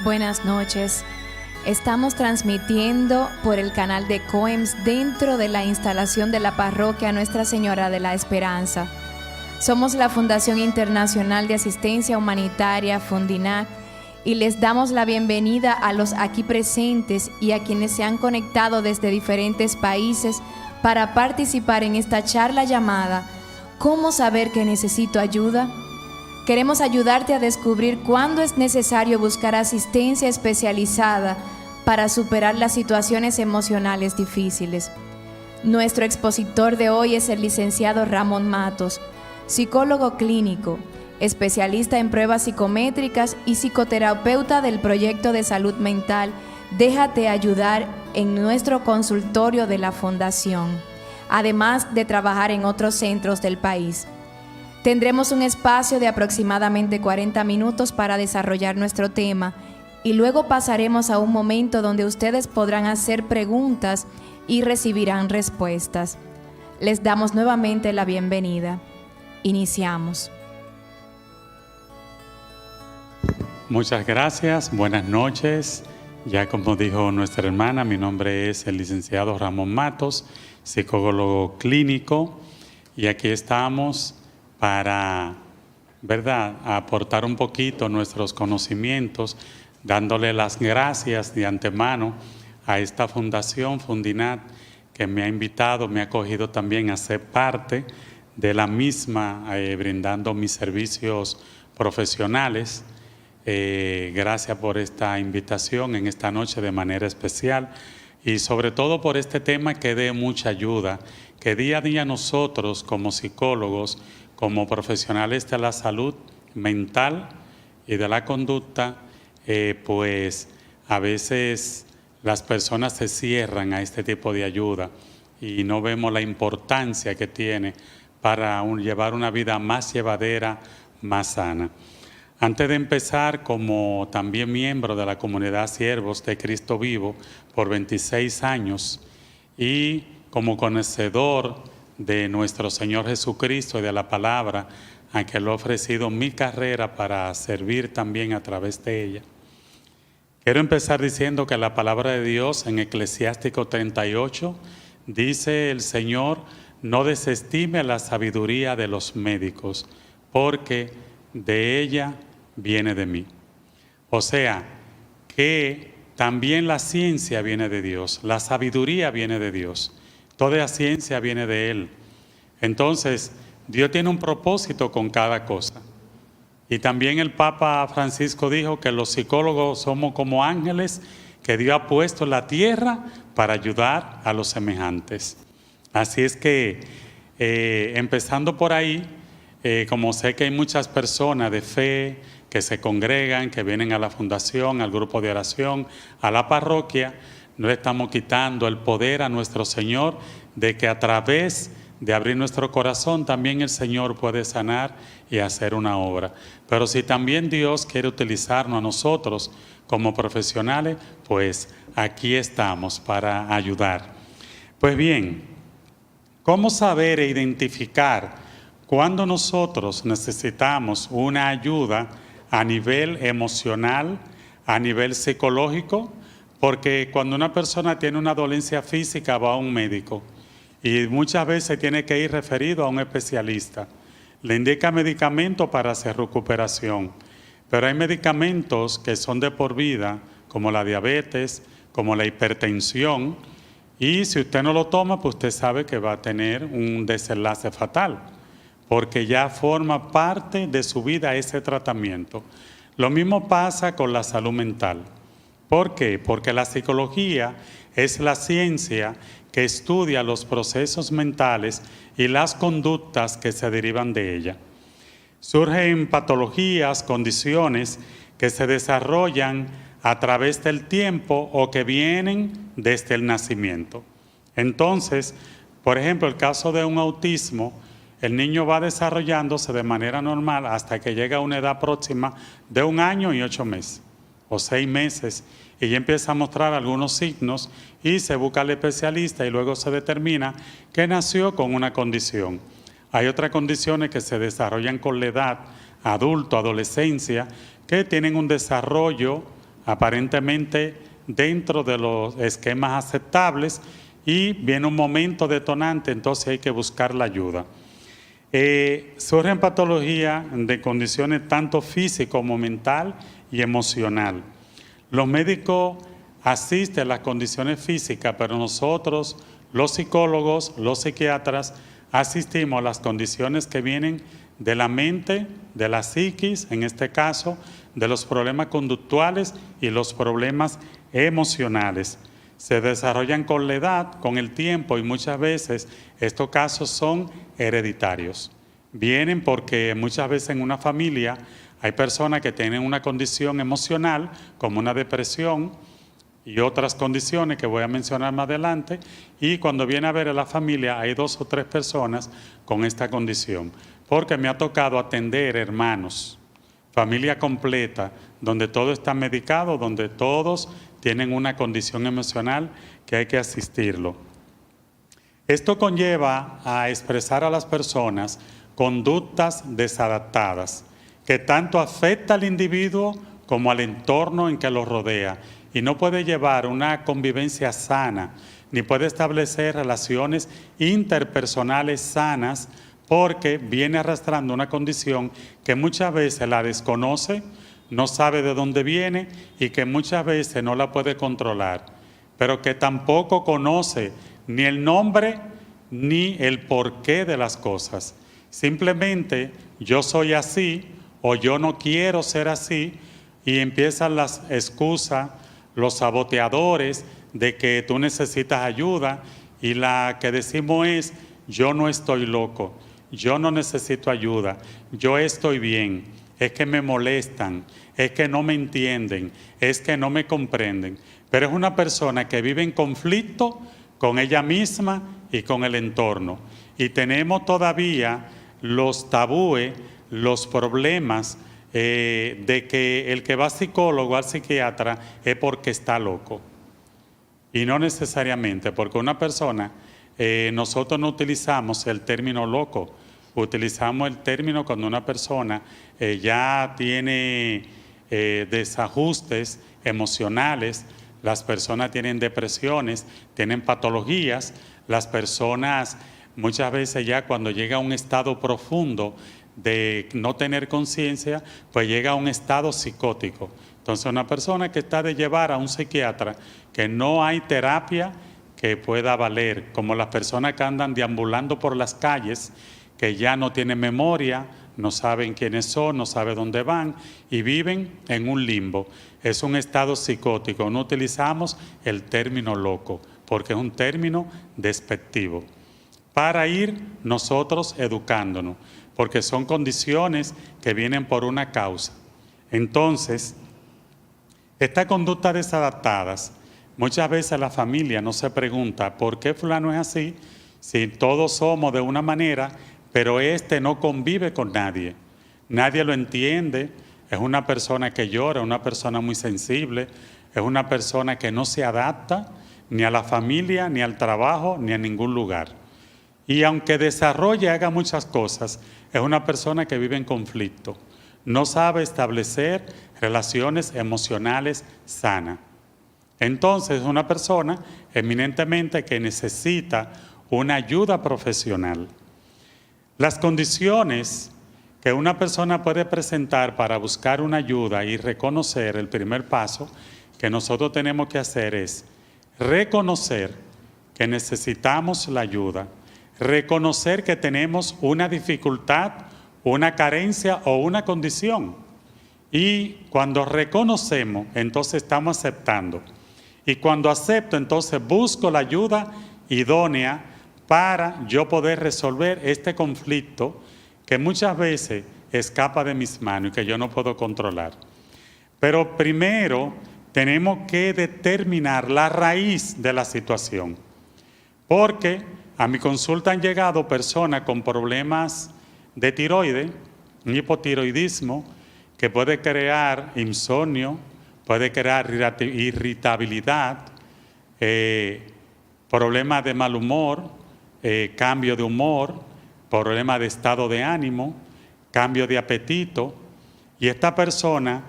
Buenas noches. Estamos transmitiendo por el canal de COEMS dentro de la instalación de la parroquia Nuestra Señora de la Esperanza. Somos la Fundación Internacional de Asistencia Humanitaria, Fundinac, y les damos la bienvenida a los aquí presentes y a quienes se han conectado desde diferentes países para participar en esta charla llamada ¿Cómo saber que necesito ayuda? Queremos ayudarte a descubrir cuándo es necesario buscar asistencia especializada para superar las situaciones emocionales difíciles. Nuestro expositor de hoy es el licenciado Ramón Matos, psicólogo clínico, especialista en pruebas psicométricas y psicoterapeuta del proyecto de salud mental Déjate Ayudar en nuestro consultorio de la Fundación, además de trabajar en otros centros del país. Tendremos un espacio de aproximadamente 40 minutos para desarrollar nuestro tema y luego pasaremos a un momento donde ustedes podrán hacer preguntas y recibirán respuestas. Les damos nuevamente la bienvenida. Iniciamos. Muchas gracias, buenas noches. Ya como dijo nuestra hermana, mi nombre es el licenciado Ramón Matos, psicólogo clínico, y aquí estamos para, aportar un poquito nuestros conocimientos, dándole las gracias de antemano a esta fundación, Fundinac, que me ha invitado, me ha acogido también a ser parte de la misma, brindando mis servicios profesionales. Gracias por esta invitación en esta noche de manera especial y sobre todo por este tema que dé mucha ayuda, que día a día nosotros como psicólogos, como profesionales de la salud mental y de la conducta, pues a veces las personas se cierran a este tipo de ayuda y no vemos la importancia que tiene para llevar una vida más llevadera, más sana. Antes de empezar, como también miembro de la comunidad Siervos de Cristo Vivo por 26 años y como conocedor de nuestro Señor Jesucristo y de la palabra, a que le he ofrecido mi carrera para servir también a través de ella. Quiero empezar diciendo que la palabra de Dios en Eclesiástico 38 dice el Señor: no desestime la sabiduría de los médicos, porque de ella viene de mí. O sea, que también la ciencia viene de Dios, la sabiduría viene de Dios, toda ciencia viene de Él. Entonces, Dios tiene un propósito con cada cosa. Y también el Papa Francisco dijo que los psicólogos somos como ángeles que Dios ha puesto en la tierra para ayudar a los semejantes. Así es que, empezando por ahí, como sé que hay muchas personas de fe que se congregan, que vienen a la fundación, al grupo de oración, a la parroquia, no le estamos quitando el poder a nuestro Señor de que a través de abrir nuestro corazón también el Señor puede sanar y hacer una obra. Pero si también Dios quiere utilizarnos a nosotros como profesionales, pues aquí estamos para ayudar. Pues bien, ¿cómo saber e identificar cuando nosotros necesitamos una ayuda a nivel emocional, a nivel psicológico? Porque cuando una persona tiene una dolencia física va a un médico y muchas veces tiene que ir referido a un especialista. Le indica medicamentos para hacer recuperación, pero hay medicamentos que son de por vida, como la diabetes, como la hipertensión, y si usted no lo toma, pues usted sabe que va a tener un desenlace fatal, porque ya forma parte de su vida ese tratamiento. Lo mismo pasa con la salud mental. ¿Por qué? Porque la psicología es la ciencia que estudia los procesos mentales y las conductas que se derivan de ella. Surgen patologías, condiciones que se desarrollan a través del tiempo o que vienen desde el nacimiento. Entonces, por ejemplo, el caso de un autismo, el niño va desarrollándose de manera normal hasta que llega a una edad próxima de 1 año y 8 meses o 6 meses y ya empieza a mostrar algunos signos y se busca al especialista y luego se determina que nació con una condición. Hay otras condiciones que se desarrollan con la edad, adulto, adolescencia, que tienen un desarrollo aparentemente dentro de los esquemas aceptables, y viene un momento detonante, entonces hay que buscar la ayuda. Surgen patologías de condiciones tanto físico como mental y emocional. Los médicos asisten a las condiciones físicas, pero nosotros, los psicólogos, los psiquiatras, asistimos a las condiciones que vienen de la mente, de la psiquis, en este caso, de los problemas conductuales y los problemas emocionales. Se desarrollan con la edad, con el tiempo, y muchas veces estos casos son hereditarios. Vienen porque muchas veces en una familia hay personas que tienen una condición emocional, como una depresión y otras condiciones que voy a mencionar más adelante, y cuando viene a ver a la familia hay 2 o 3 personas con esta condición. Porque me ha tocado atender hermanos, familia completa, donde todo está medicado, donde todos tienen una condición emocional que hay que asistirlo. Esto conlleva a expresar a las personas conductas desadaptadas, que tanto afecta al individuo como al entorno en que lo rodea, y no puede llevar una convivencia sana, ni puede establecer relaciones interpersonales sanas, porque viene arrastrando una condición que muchas veces la desconoce, no sabe de dónde viene y que muchas veces no la puede controlar, pero que tampoco conoce ni el nombre ni el porqué de las cosas. Simplemente yo soy así o yo no quiero ser así, y empiezan las excusas, los saboteadores de que tú necesitas ayuda, y la que decimos es: yo no estoy loco, yo no necesito ayuda, yo estoy bien, es que me molestan, es que no me entienden, es que no me comprenden. Pero es una persona que vive en conflicto con ella misma y con el entorno. Y tenemos todavía los tabúes, los problemas de que el que va al psicólogo, al psiquiatra, es porque está loco. Y no necesariamente, porque una persona, nosotros no utilizamos el término loco, utilizamos el término cuando una persona ya tiene desajustes emocionales, las personas tienen depresiones, tienen patologías, las personas muchas veces ya cuando llega a un estado profundo de no tener conciencia, pues llega a un estado psicótico. Entonces una persona que está de llevar a un psiquiatra, que no hay terapia que pueda valer, como las personas que andan deambulando por las calles, que ya no tienen memoria, no saben quiénes son, no saben dónde van y viven en un limbo. Es un estado psicótico. No utilizamos el término loco porque es un término despectivo. Para ir nosotros educándonos, porque son condiciones que vienen por una causa. Entonces, estas conductas desadaptadas, muchas veces la familia no se pregunta por qué fulano es así, si todos somos de una manera, pero este no convive con nadie. Nadie lo entiende, es una persona que llora, una persona muy sensible, es una persona que no se adapta ni a la familia, ni al trabajo, ni a ningún lugar. Y aunque desarrolle, haga muchas cosas, es una persona que vive en conflicto. No sabe establecer relaciones emocionales sanas. Entonces, es una persona eminentemente que necesita una ayuda profesional. Las condiciones que una persona puede presentar para buscar una ayuda y reconocer, el primer paso que nosotros tenemos que hacer es reconocer que necesitamos la ayuda, reconocer que tenemos una dificultad, una carencia o una condición. Y cuando reconocemos, entonces estamos aceptando. Y cuando acepto, entonces busco la ayuda idónea para yo poder resolver este conflicto que muchas veces escapa de mis manos y que yo no puedo controlar. Pero primero tenemos que determinar la raíz de la situación, porque a mi consulta han llegado personas con problemas de tiroides, un hipotiroidismo que puede crear insomnio, puede crear irritabilidad, problemas de mal humor, cambio de humor, problema de estado de ánimo, cambio de apetito, y esta persona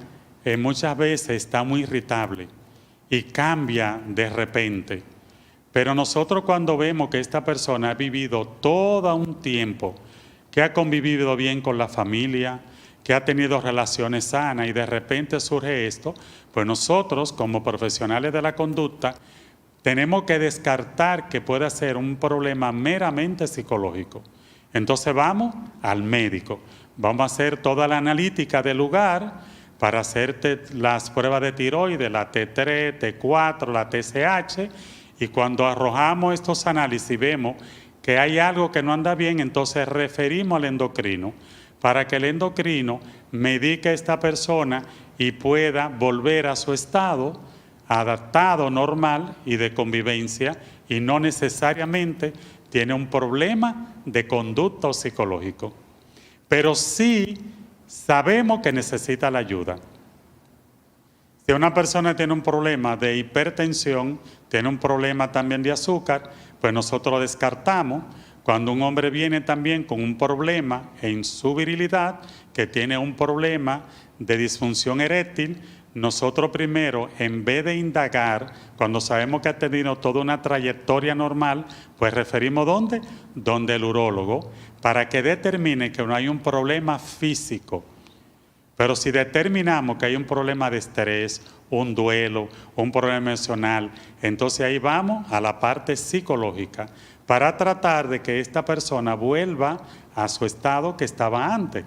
muchas veces está muy irritable y cambia de repente. Pero nosotros cuando vemos que esta persona ha vivido todo un tiempo, que ha convivido bien con la familia, que ha tenido relaciones sanas y de repente surge esto, pues nosotros como profesionales de la conducta tenemos que descartar que pueda ser un problema meramente psicológico. Entonces vamos al médico, vamos a hacer toda la analítica del lugar para hacerte las pruebas de tiroides, la T3, T4, la TSH, y cuando arrojamos estos análisis y vemos que hay algo que no anda bien, entonces referimos al endocrino para que el endocrino medique a esta persona y pueda volver a su estado adaptado, normal y de convivencia, y no necesariamente tiene un problema de conducta o psicológico. Pero sí sabemos que necesita la ayuda. Si una persona tiene un problema de hipertensión, tiene un problema también de azúcar, pues nosotros lo descartamos. Cuando un hombre viene también con un problema en su virilidad, que tiene un problema de disfunción eréctil, nosotros primero, en vez de indagar, cuando sabemos que ha tenido toda una trayectoria normal, pues referimos ¿dónde? Donde el urólogo, para que determine que no hay un problema físico. Pero si determinamos que hay un problema de estrés, un duelo, un problema emocional, entonces ahí vamos a la parte psicológica para tratar de que esta persona vuelva a su estado que estaba antes.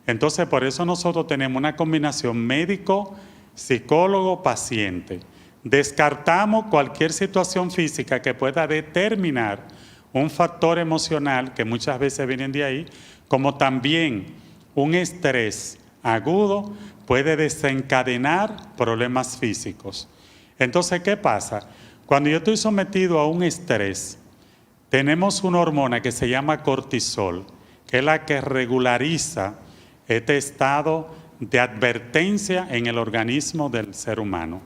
Entonces por eso nosotros tenemos una combinación médico, psicólogo, paciente. Descartamos cualquier situación física que pueda determinar un factor emocional, que muchas veces vienen de ahí, como también un estrés agudo puede desencadenar problemas físicos. Entonces, ¿qué pasa? Cuando yo estoy sometido a un estrés, tenemos una hormona que se llama cortisol, que es la que regulariza este estado de advertencia en el organismo del ser humano.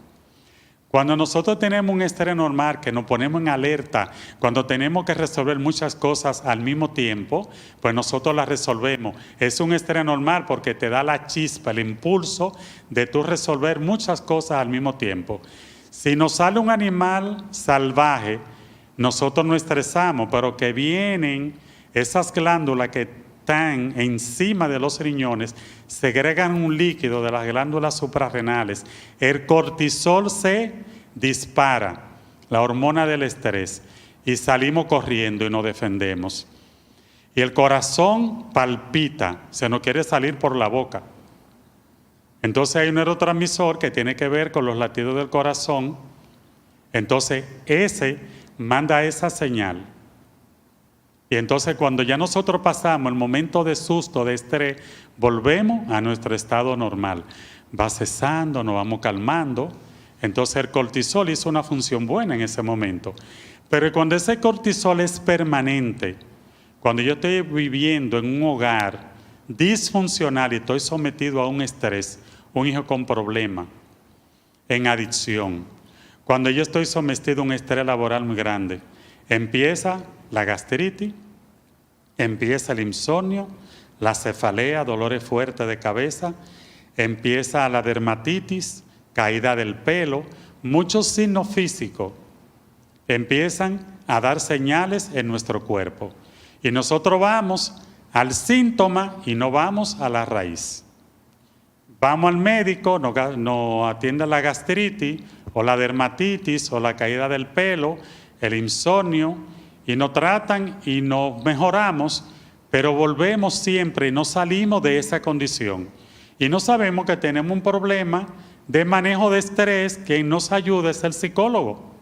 Cuando nosotros tenemos un estrés normal, que nos ponemos en alerta, cuando tenemos que resolver muchas cosas al mismo tiempo, pues nosotros las resolvemos. Es un estrés normal porque te da la chispa, el impulso de tú resolver muchas cosas al mismo tiempo. Si nos sale un animal salvaje, nosotros nos estresamos, pero que vienen esas glándulas que están encima de los riñones, segregan un líquido de las glándulas suprarrenales. El cortisol se dispara, la hormona del estrés, y salimos corriendo y nos defendemos. Y el corazón palpita, se nos quiere salir por la boca. Entonces hay un neurotransmisor que tiene que ver con los latidos del corazón. Entonces ese manda esa señal. Y entonces cuando ya nosotros pasamos el momento de susto, de estrés, volvemos a nuestro estado normal. Va cesando, nos vamos calmando. Entonces el cortisol hizo una función buena en ese momento. Pero cuando ese cortisol es permanente, cuando yo estoy viviendo en un hogar disfuncional y estoy sometido a un estrés, un hijo con problemas, en adicción, cuando yo estoy sometido a un estrés laboral muy grande, empieza la gastritis, empieza el insomnio, la cefalea, dolores fuertes de cabeza, empieza la dermatitis, caída del pelo, muchos signos físicos empiezan a dar señales en nuestro cuerpo. Y nosotros vamos al síntoma y no vamos a la raíz. Vamos al médico, nos atiende la gastritis o la dermatitis o la caída del pelo, el insomnio, y nos tratan y nos mejoramos, pero volvemos siempre y no salimos de esa condición. Y no sabemos que tenemos un problema de manejo de estrés. Quien nos ayuda es el psicólogo.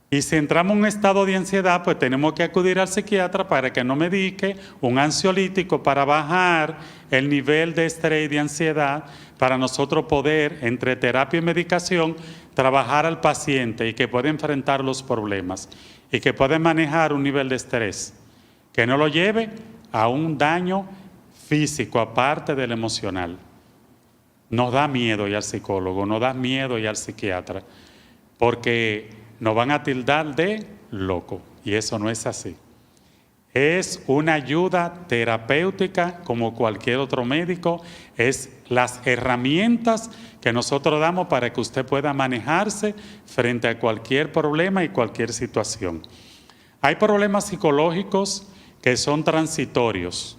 Y si entramos en un estado de ansiedad, pues tenemos que acudir al psiquiatra para que nos medique un ansiolítico para bajar el nivel de estrés y de ansiedad, para nosotros poder, entre terapia y medicación, trabajar al paciente y que pueda enfrentar los problemas y que pueda manejar un nivel de estrés que no lo lleve a un daño físico aparte del emocional. Nos da miedo ir al psicólogo, nos da miedo ir al psiquiatra, porque nos van a tildar de loco, y eso no es así. es una ayuda terapéutica como cualquier otro médico, es las herramientas que nosotros damos para que usted pueda manejarse frente a cualquier problema y cualquier situación. Hay problemas psicológicos que son transitorios,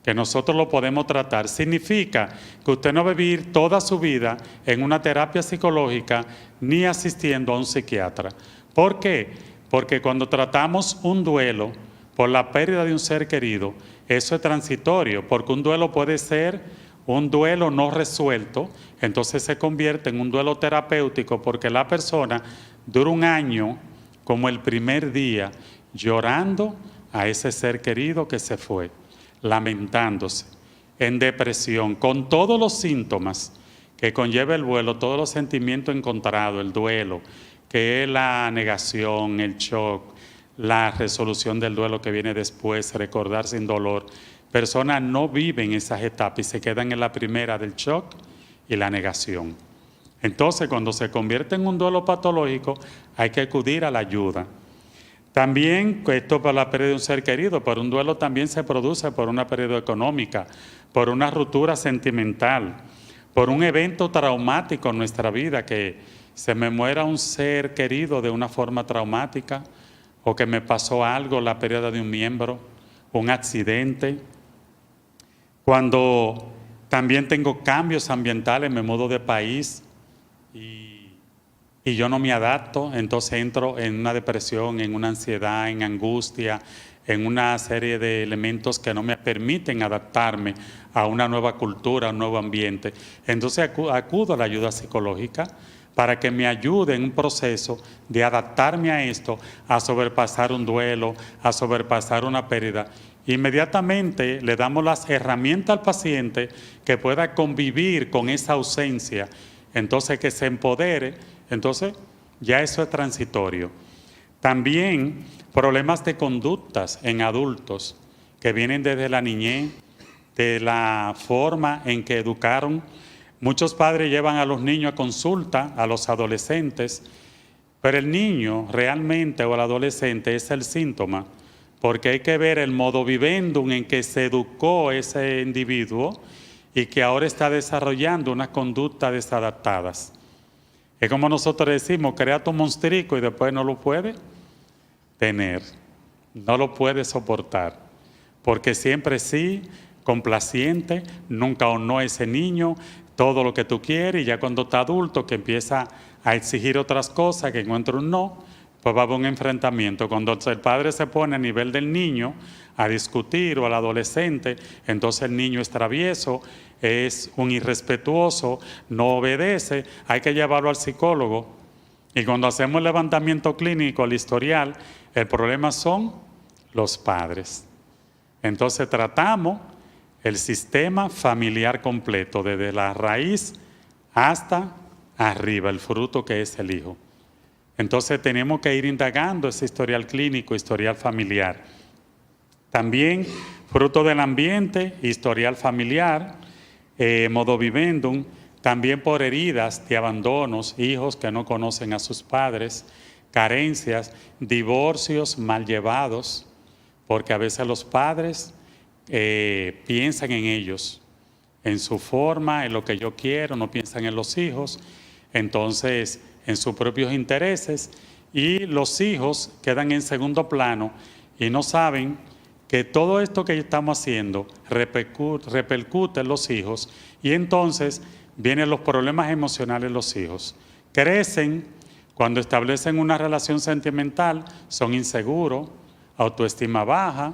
que nosotros lo podemos tratar. Significa que usted no va a vivir toda su vida en una terapia psicológica ni asistiendo a un psiquiatra. ¿Por qué? Porque cuando tratamos un duelo por la pérdida de un ser querido, eso es transitorio, porque un duelo puede ser un duelo no resuelto, entonces se convierte en un duelo terapéutico porque la persona dura un año, como el primer día, llorando a ese ser querido que se fue, lamentándose, en depresión, con todos los síntomas que conlleva el duelo, todos los sentimientos encontrados, el duelo, que es la negación, el shock, la resolución del duelo que viene después, recordar sin dolor. Personas no viven esas etapas y se quedan en la primera del shock y la negación. Entonces, cuando se convierte en un duelo patológico, hay que acudir a la ayuda. También, esto por la pérdida de un ser querido, pero un duelo también se produce por una pérdida económica, por una ruptura sentimental, por un evento traumático en nuestra vida, que se me muera un ser querido de una forma traumática, o que me pasó algo, la pérdida de un miembro, un accidente. Cuando también tengo cambios ambientales, me mudo de país y yo no me adapto, entonces entro en una depresión, en una ansiedad, en angustia, en una serie de elementos que no me permiten adaptarme a una nueva cultura, a un nuevo ambiente. Entonces acudo a la ayuda psicológica para que me ayude en un proceso de adaptarme a esto, a sobrepasar un duelo, a sobrepasar una pérdida. Inmediatamente le damos las herramientas al paciente que pueda convivir con esa ausencia, entonces que se empodere, entonces ya eso es transitorio. También problemas de conductas en adultos que vienen desde la niñez, de la forma en que educaron. Muchos padres llevan a los niños a consulta, a los adolescentes, pero el niño realmente o el adolescente es el síntoma, porque hay que ver el modo vivendum en que se educó ese individuo y que ahora está desarrollando unas conductas desadaptadas. Es como nosotros decimos, crea tu monstruico y después no lo puede tener, no lo puede soportar, porque siempre sí, complaciente, nunca honró a ese niño, todo lo que tú quieres, y ya cuando está adulto que empieza a exigir otras cosas, que encuentra un no, pues va a haber un enfrentamiento. Cuando el padre se pone a nivel del niño a discutir, o al adolescente, entonces el niño es travieso, es un irrespetuoso, no obedece, hay que llevarlo al psicólogo. Y cuando hacemos el levantamiento clínico, el historial, el problema son los padres. Entonces tratamos el sistema familiar completo, desde la raíz hasta arriba, el fruto que es el hijo. Entonces tenemos que ir indagando ese historial clínico, historial familiar. También fruto del ambiente, historial familiar, modo vivendum, también por heridas de abandonos, hijos que no conocen a sus padres, carencias, divorcios mal llevados, porque a veces los padres piensan en ellos, en su forma, en lo que yo quiero, no piensan en los hijos, entonces en sus propios intereses, y los hijos quedan en segundo plano y no saben que todo esto que estamos haciendo repercute en los hijos, y entonces vienen los problemas emocionales de los hijos. Crecen, cuando establecen una relación sentimental, son inseguros, autoestima baja,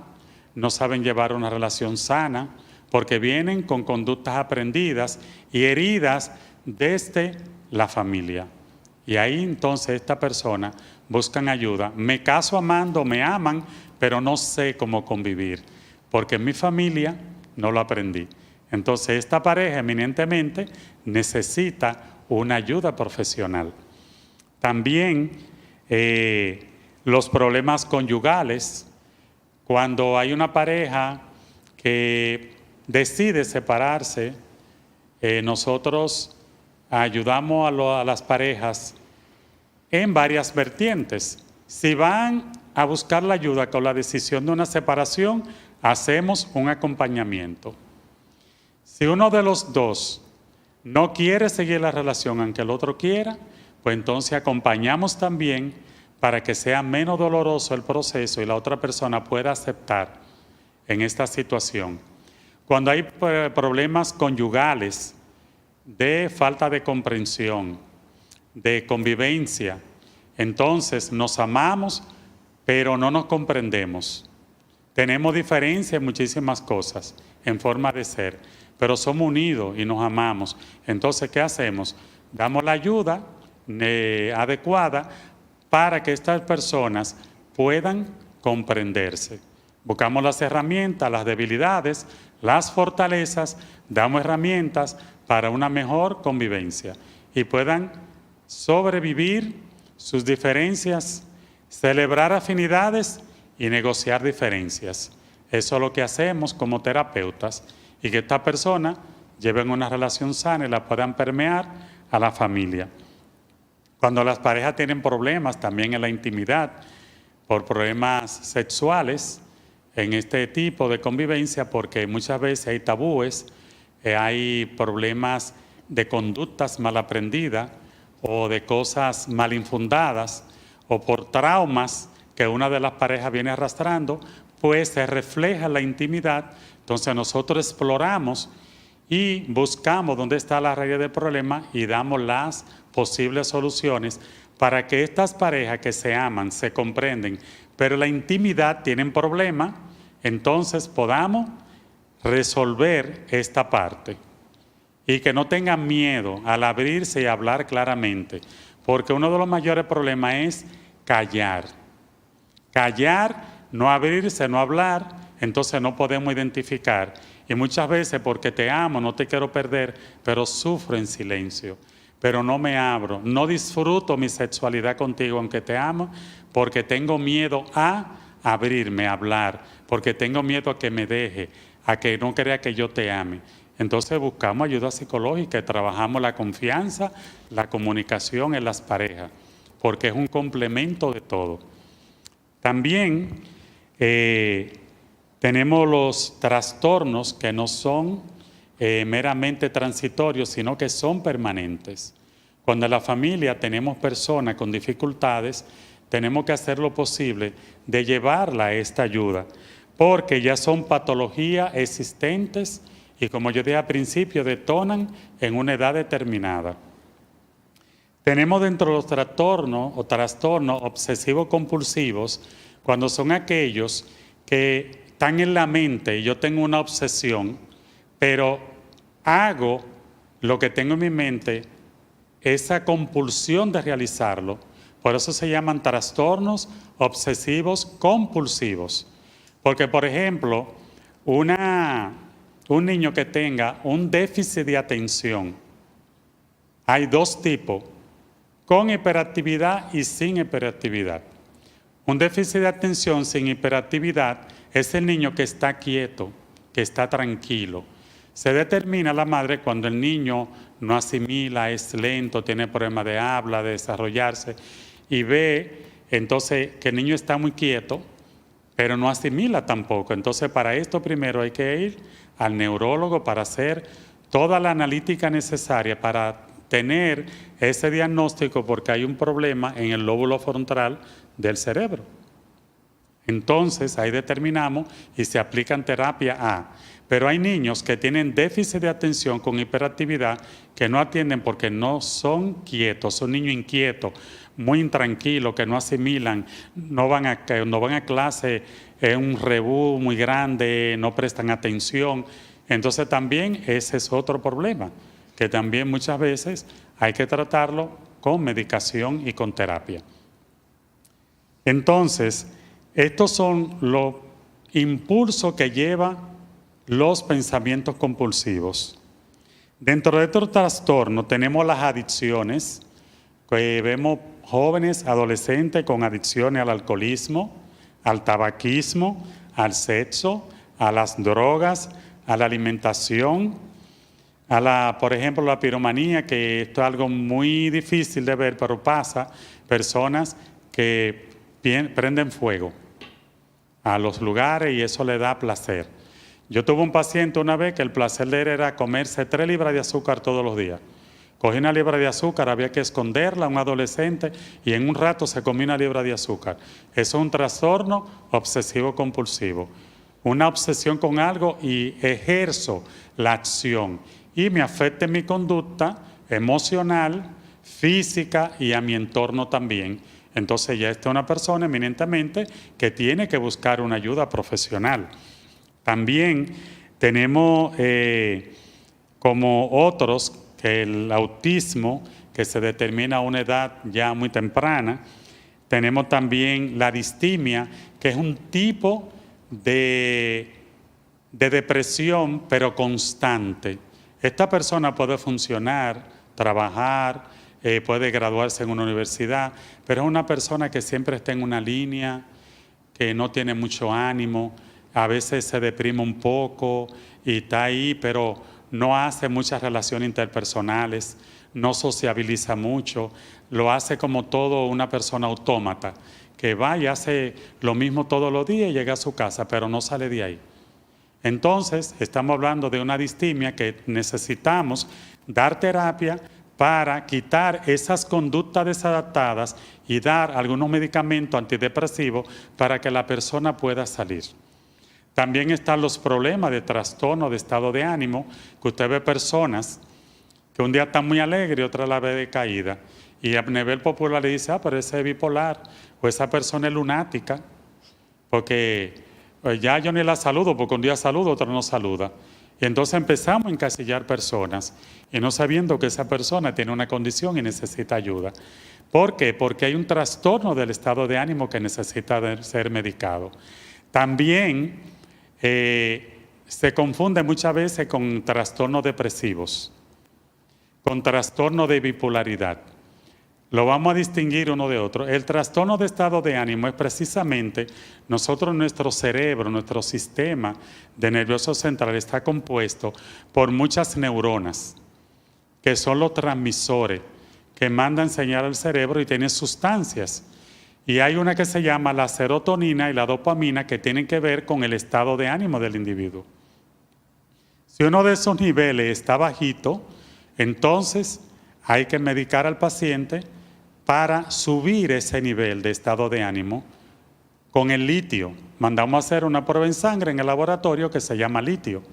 no saben llevar una relación sana, porque vienen con conductas aprendidas y heridas desde la familia. Y ahí entonces esta persona buscan ayuda. Me caso amando, me aman, pero no sé cómo convivir, porque en mi familia no lo aprendí. Entonces esta pareja eminentemente necesita una ayuda profesional. También los problemas conyugales, cuando hay una pareja que decide separarse, nosotros ayudamos a las parejas en varias vertientes. Si van a buscar la ayuda con la decisión de una separación, hacemos un acompañamiento. Si uno de los dos no quiere seguir la relación aunque el otro quiera, pues entonces acompañamos también para que sea menos doloroso el proceso y la otra persona pueda aceptar en esta situación. Cuando hay problemas conyugales de falta de comprensión, de convivencia, entonces nos amamos, pero no nos comprendemos. Tenemos diferencias en muchísimas cosas, en forma de ser, pero somos unidos y nos amamos. Entonces, ¿qué hacemos? Damos la ayuda adecuada para que estas personas puedan comprenderse. Buscamos las herramientas, las debilidades, las fortalezas, damos herramientas para una mejor convivencia y puedan sobrevivir sus diferencias, celebrar afinidades y negociar diferencias. Eso es lo que hacemos como terapeutas y que esta persona lleven una relación sana y la puedan permear a la familia. Cuando las parejas tienen problemas también en la intimidad por problemas sexuales en este tipo de convivencia, porque muchas veces hay tabúes, hay problemas de conductas mal aprendidas o de cosas mal infundadas o por traumas que una de las parejas viene arrastrando, pues se refleja en la intimidad. Entonces nosotros exploramos y buscamos dónde está la raíz del problema y damos las posibles soluciones para que estas parejas que se aman, se comprenden, pero en la intimidad tienen problemas, entonces podamos resolver esta parte y que no tengan miedo al abrirse y hablar claramente, porque uno de los mayores problemas es callar. Callar, no abrirse, no hablar, entonces no podemos identificar. Y muchas veces porque te amo, no te quiero perder, pero sufro en silencio, pero no me abro, no disfruto mi sexualidad contigo aunque te amo, porque tengo miedo a abrirme, a hablar, porque tengo miedo a que me deje, a que no crea que yo te ame. Entonces buscamos ayuda psicológica y trabajamos la confianza, la comunicación en las parejas, porque es un complemento de todo. También tenemos los trastornos que no son meramente transitorios, sino que son permanentes. Cuando en la familia tenemos personas con dificultades, tenemos que hacer lo posible de llevarla a esta ayuda, porque ya son patologías existentes y, como yo dije al principio, detonan en una edad determinada. Tenemos dentro de los trastornos o trastornos obsesivos compulsivos, cuando son aquellos que están en la mente y yo tengo una obsesión, pero hago lo que tengo en mi mente, esa compulsión de realizarlo. Por eso se llaman trastornos obsesivos compulsivos. Porque, por ejemplo, un niño que tenga un déficit de atención, hay dos tipos, con hiperactividad y sin hiperactividad. Un déficit de atención sin hiperactividad es el niño que está quieto, que está tranquilo. Se determina la madre cuando el niño no asimila, es lento, tiene problemas de habla, de desarrollarse, y ve entonces que el niño está muy quieto, pero no asimila tampoco. Entonces, para esto primero hay que ir al neurólogo para hacer toda la analítica necesaria para tener ese diagnóstico, porque hay un problema en el lóbulo frontal del cerebro. Entonces, ahí determinamos y se aplican terapia A. Pero hay niños que tienen déficit de atención con hiperactividad que no atienden porque no son quietos, son niños inquietos, muy intranquilos, que no asimilan, no van a clase, es un rebú muy grande, no prestan atención. Entonces también ese es otro problema, que también muchas veces hay que tratarlo con medicación y con terapia. Entonces, estos son los impulsos que llevan los pensamientos compulsivos. Dentro de estos trastornos tenemos las adicciones, que vemos jóvenes, adolescentes con adicciones al alcoholismo, al tabaquismo, al sexo, a las drogas, a la alimentación, por ejemplo, la piromanía, que esto es algo muy difícil de ver, pero pasa, personas que prenden fuego a los lugares y eso le da placer. Yo tuve un paciente una vez que el placer de él era comerse 3 libras de azúcar todos los días. Cogí una libra de azúcar, había que esconderla, un adolescente, y en un rato se comió una libra de azúcar. Eso es un trastorno obsesivo compulsivo. Una obsesión con algo y ejerzo la acción y me afecta en mi conducta emocional, física y a mi entorno también. Entonces ya está una persona eminentemente que tiene que buscar una ayuda profesional. También tenemos como otros que el autismo, que se determina a una edad ya muy temprana. Tenemos también la distimia, que es un tipo de depresión, pero constante. Esta persona puede funcionar, trabajar, puede graduarse en una universidad, pero es una persona que siempre está en una línea, que no tiene mucho ánimo, a veces se deprime un poco y está ahí, pero no hace muchas relaciones interpersonales, no sociabiliza mucho, lo hace como todo una persona autómata, que va y hace lo mismo todos los días y llega a su casa, pero no sale de ahí. Entonces, estamos hablando de una distimia que necesitamos dar terapia para quitar esas conductas desadaptadas y dar algunos medicamentos antidepresivos para que la persona pueda salir. También están los problemas de trastorno de estado de ánimo, que usted ve personas que un día están muy alegres y otra la ve decaída. Y a nivel popular le dice, pero ese es bipolar, o esa persona es lunática, porque pues ya yo ni la saludo, porque un día saludo, otro no saluda. Y entonces empezamos a encasillar personas, y no sabiendo que esa persona tiene una condición y necesita ayuda. ¿Por qué? Porque hay un trastorno del estado de ánimo que necesita ser medicado. También se confunde muchas veces con trastornos depresivos, con trastorno de bipolaridad. Lo vamos a distinguir uno de otro. El trastorno de estado de ánimo es precisamente nuestro cerebro, nuestro sistema de nervioso central está compuesto por muchas neuronas, que son los transmisores que mandan señal al cerebro y tienen sustancias. Y hay una que se llama la serotonina y la dopamina que tienen que ver con el estado de ánimo del individuo. Si uno de esos niveles está bajito, entonces hay que medicar al paciente para subir ese nivel de estado de ánimo con el litio. Mandamos a hacer una prueba en sangre en el laboratorio que se llama litio.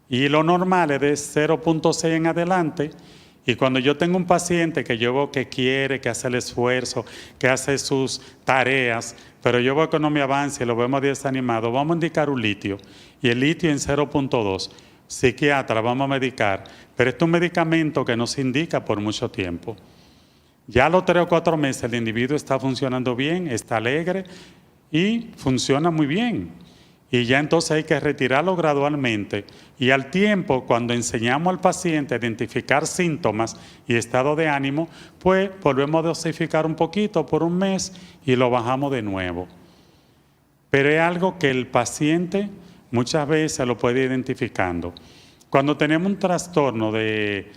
Y lo normal es de 0.6 en adelante. Y cuando yo tengo un paciente que yo veo que quiere, que hace el esfuerzo, que hace sus tareas, pero yo veo que no me avanza y lo vemos desanimado, vamos a indicar un litio. Y el litio en 0.2. Psiquiatra, vamos a medicar. Pero este es un medicamento que no se indica por mucho tiempo. Ya a los 3 o 4 meses el individuo está funcionando bien, está alegre y funciona muy bien. Y ya entonces hay que retirarlo gradualmente. Y al tiempo, cuando enseñamos al paciente a identificar síntomas y estado de ánimo, pues volvemos a dosificar un poquito por un mes y lo bajamos de nuevo. Pero es algo que el paciente muchas veces lo puede ir identificando. Cuando tenemos un trastorno de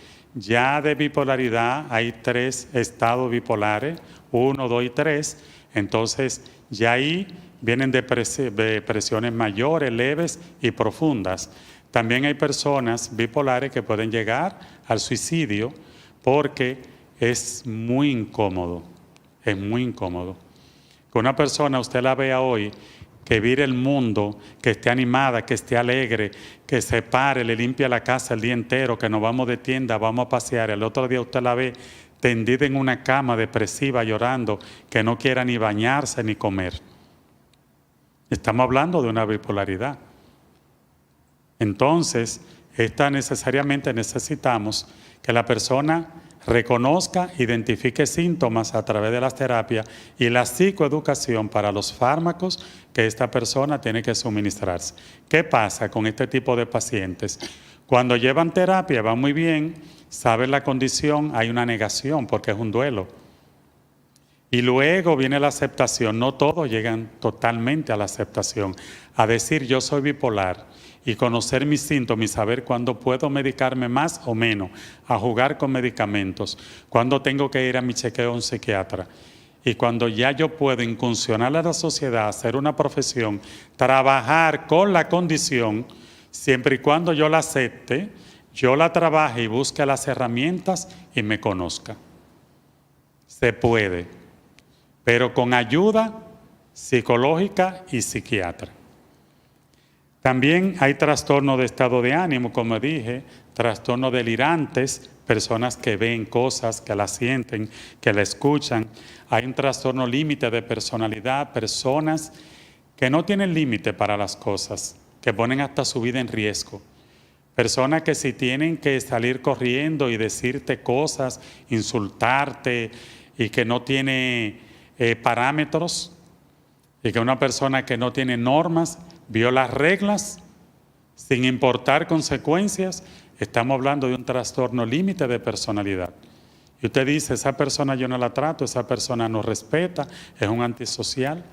bipolaridad, hay 3 estados bipolares, 1, 2 y 3, entonces ya ahí vienen depresiones mayores, leves y profundas. También hay personas bipolares que pueden llegar al suicidio porque es muy incómodo, es muy incómodo. Que una persona, usted la vea hoy, que vire el mundo, que esté animada, que esté alegre, que se pare, le limpia la casa el día entero, que nos vamos de tienda, vamos a pasear. El otro día usted la ve tendida en una cama depresiva, llorando, que no quiera ni bañarse ni comer. Estamos hablando de una bipolaridad. Entonces, necesariamente necesitamos que la persona reconozca, identifique síntomas a través de las terapias y la psicoeducación para los fármacos que esta persona tiene que suministrarse. ¿Qué pasa con este tipo de pacientes? Cuando llevan terapia va muy bien, saben la condición, hay una negación porque es un duelo. Y luego viene la aceptación. No todos llegan totalmente a la aceptación, a decir yo soy bipolar y conocer mis síntomas y saber cuándo puedo medicarme más o menos, a jugar con medicamentos, cuándo tengo que ir a mi chequeo a un psiquiatra. y cuando ya yo puedo incursionar a la sociedad, hacer una profesión, trabajar con la condición, siempre y cuando yo la acepte, yo la trabaje y busque las herramientas y me conozca. Se puede, pero con ayuda psicológica y psiquiatra. También hay trastorno de estado de ánimo, como dije, trastornos delirantes, personas que ven cosas, que las sienten, que la escuchan. Hay un trastorno límite de personalidad, personas que no tienen límite para las cosas, que ponen hasta su vida en riesgo. Personas que si tienen que salir corriendo y decirte cosas, insultarte y que no tiene parámetros, y que una persona que no tiene normas, viola reglas sin importar consecuencias, estamos hablando de un trastorno límite de personalidad. Y usted dice, esa persona yo no la trato, esa persona no respeta, es un antisocial,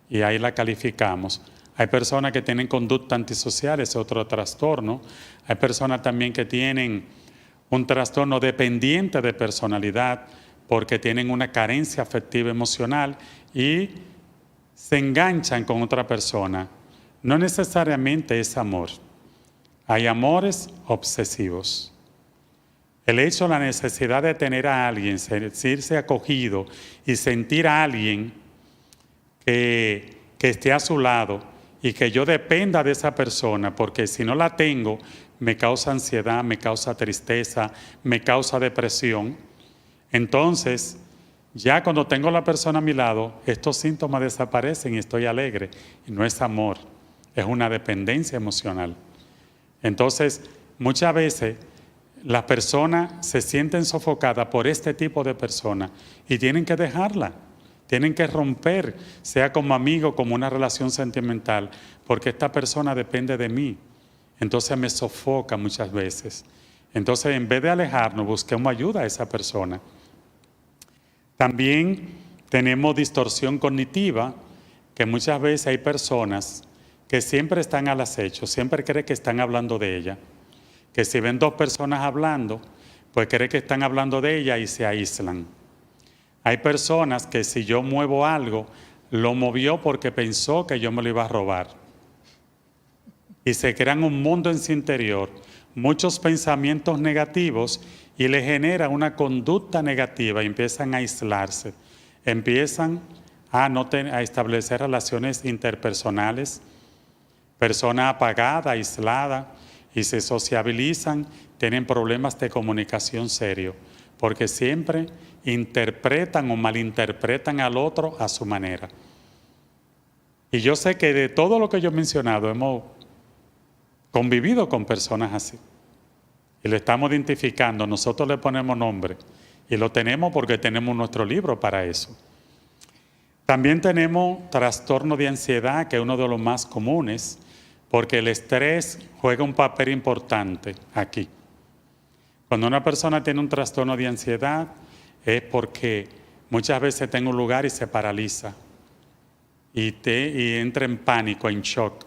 y ahí la calificamos. Hay personas que tienen conducta antisocial, es otro trastorno. Hay personas también que tienen un trastorno dependiente de personalidad porque tienen una carencia afectiva emocional y se enganchan con otra persona. No necesariamente es amor. Hay amores obsesivos. El hecho, la necesidad de tener a alguien, sentirse acogido y sentir a alguien que esté a su lado y que yo dependa de esa persona, porque si no la tengo, me causa ansiedad, me causa tristeza, me causa depresión. Entonces, ya cuando tengo a la persona a mi lado, estos síntomas desaparecen y estoy alegre. Y no es amor, es una dependencia emocional. Entonces, muchas veces las personas se sienten sofocadas por este tipo de personas y tienen que dejarla, tienen que romper, sea como amigo, como una relación sentimental, porque esta persona depende de mí. Entonces me sofoca muchas veces. Entonces, en vez de alejarnos, busquemos ayuda a esa persona. También tenemos distorsión cognitiva, que muchas veces hay personas que siempre están al acecho, siempre creen que están hablando de ella, que si ven dos personas hablando, pues creen que están hablando de ella y se aíslan. Hay personas que si yo muevo algo, lo movió porque pensó que yo me lo iba a robar. Y se crean un mundo en su interior, muchos pensamientos negativos, y le genera una conducta negativa y empiezan a aislarse, empiezan a establecer relaciones interpersonales, personas apagadas, aisladas, y se sociabilizan, tienen problemas de comunicación serios, porque siempre interpretan o malinterpretan al otro a su manera. Y yo sé que de todo lo que yo he mencionado hemos convivido con personas así. Y lo estamos identificando, nosotros le ponemos nombre. Y lo tenemos porque tenemos nuestro libro para eso. También tenemos trastorno de ansiedad, que es uno de los más comunes, porque el estrés juega un papel importante aquí. Cuando una persona tiene un trastorno de ansiedad, es porque muchas veces está en un lugar y se paraliza. Y entra en pánico, en shock.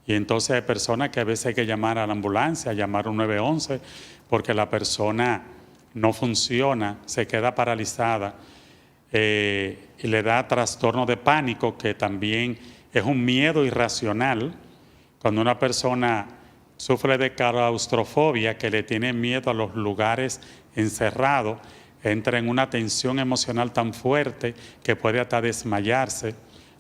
Y entonces hay personas que a veces hay que llamar a la ambulancia, llamar a un 911, porque la persona no funciona, se queda paralizada y le da trastorno de pánico, que también es un miedo irracional. Cuando una persona sufre de claustrofobia, que le tiene miedo a los lugares encerrados, entra en una tensión emocional tan fuerte que puede hasta desmayarse,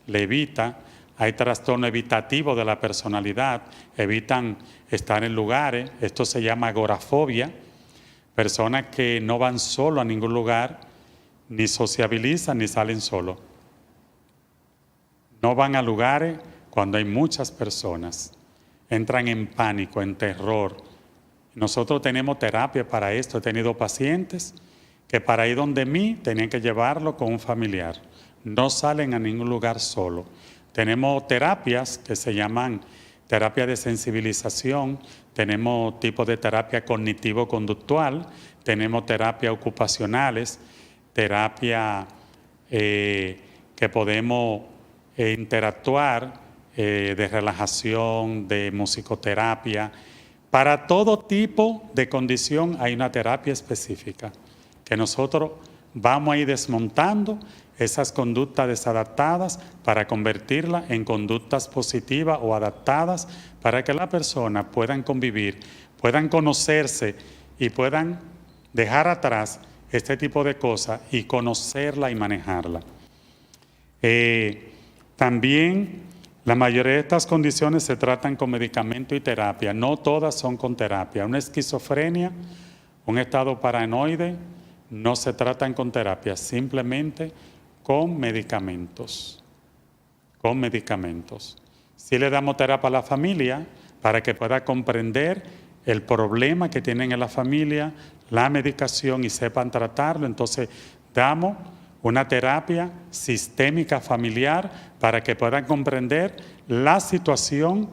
le evita. Hay trastorno evitativo de la personalidad, evitan estar en lugares, esto se llama agorafobia, personas que no van solo a ningún lugar, ni sociabilizan ni salen solo. No van a lugares cuando hay muchas personas, entran en pánico, en terror. Nosotros tenemos terapia para esto, he tenido pacientes que para ir donde mí tenían que llevarlo con un familiar, no salen a ningún lugar solo. Tenemos terapias que se llaman terapia de sensibilización, tenemos tipos de terapia cognitivo-conductual, tenemos terapias ocupacionales, terapia que podemos interactuar, de relajación, de musicoterapia. Para todo tipo de condición hay una terapia específica que nosotros vamos a ir desmontando esas conductas desadaptadas para convertirlas en conductas positivas o adaptadas para que las personas puedan convivir, puedan conocerse y puedan dejar atrás este tipo de cosas y conocerla y manejarla. También la mayoría de estas condiciones se tratan con medicamento y terapia, no todas son con terapia. Una esquizofrenia, un estado paranoide, no se tratan con terapia, simplemente con medicamentos. Con medicamentos. Si le damos terapia a la familia para que pueda comprender el problema que tienen en la familia, la medicación y sepan tratarlo, entonces damos una terapia sistémica familiar para que puedan comprender la situación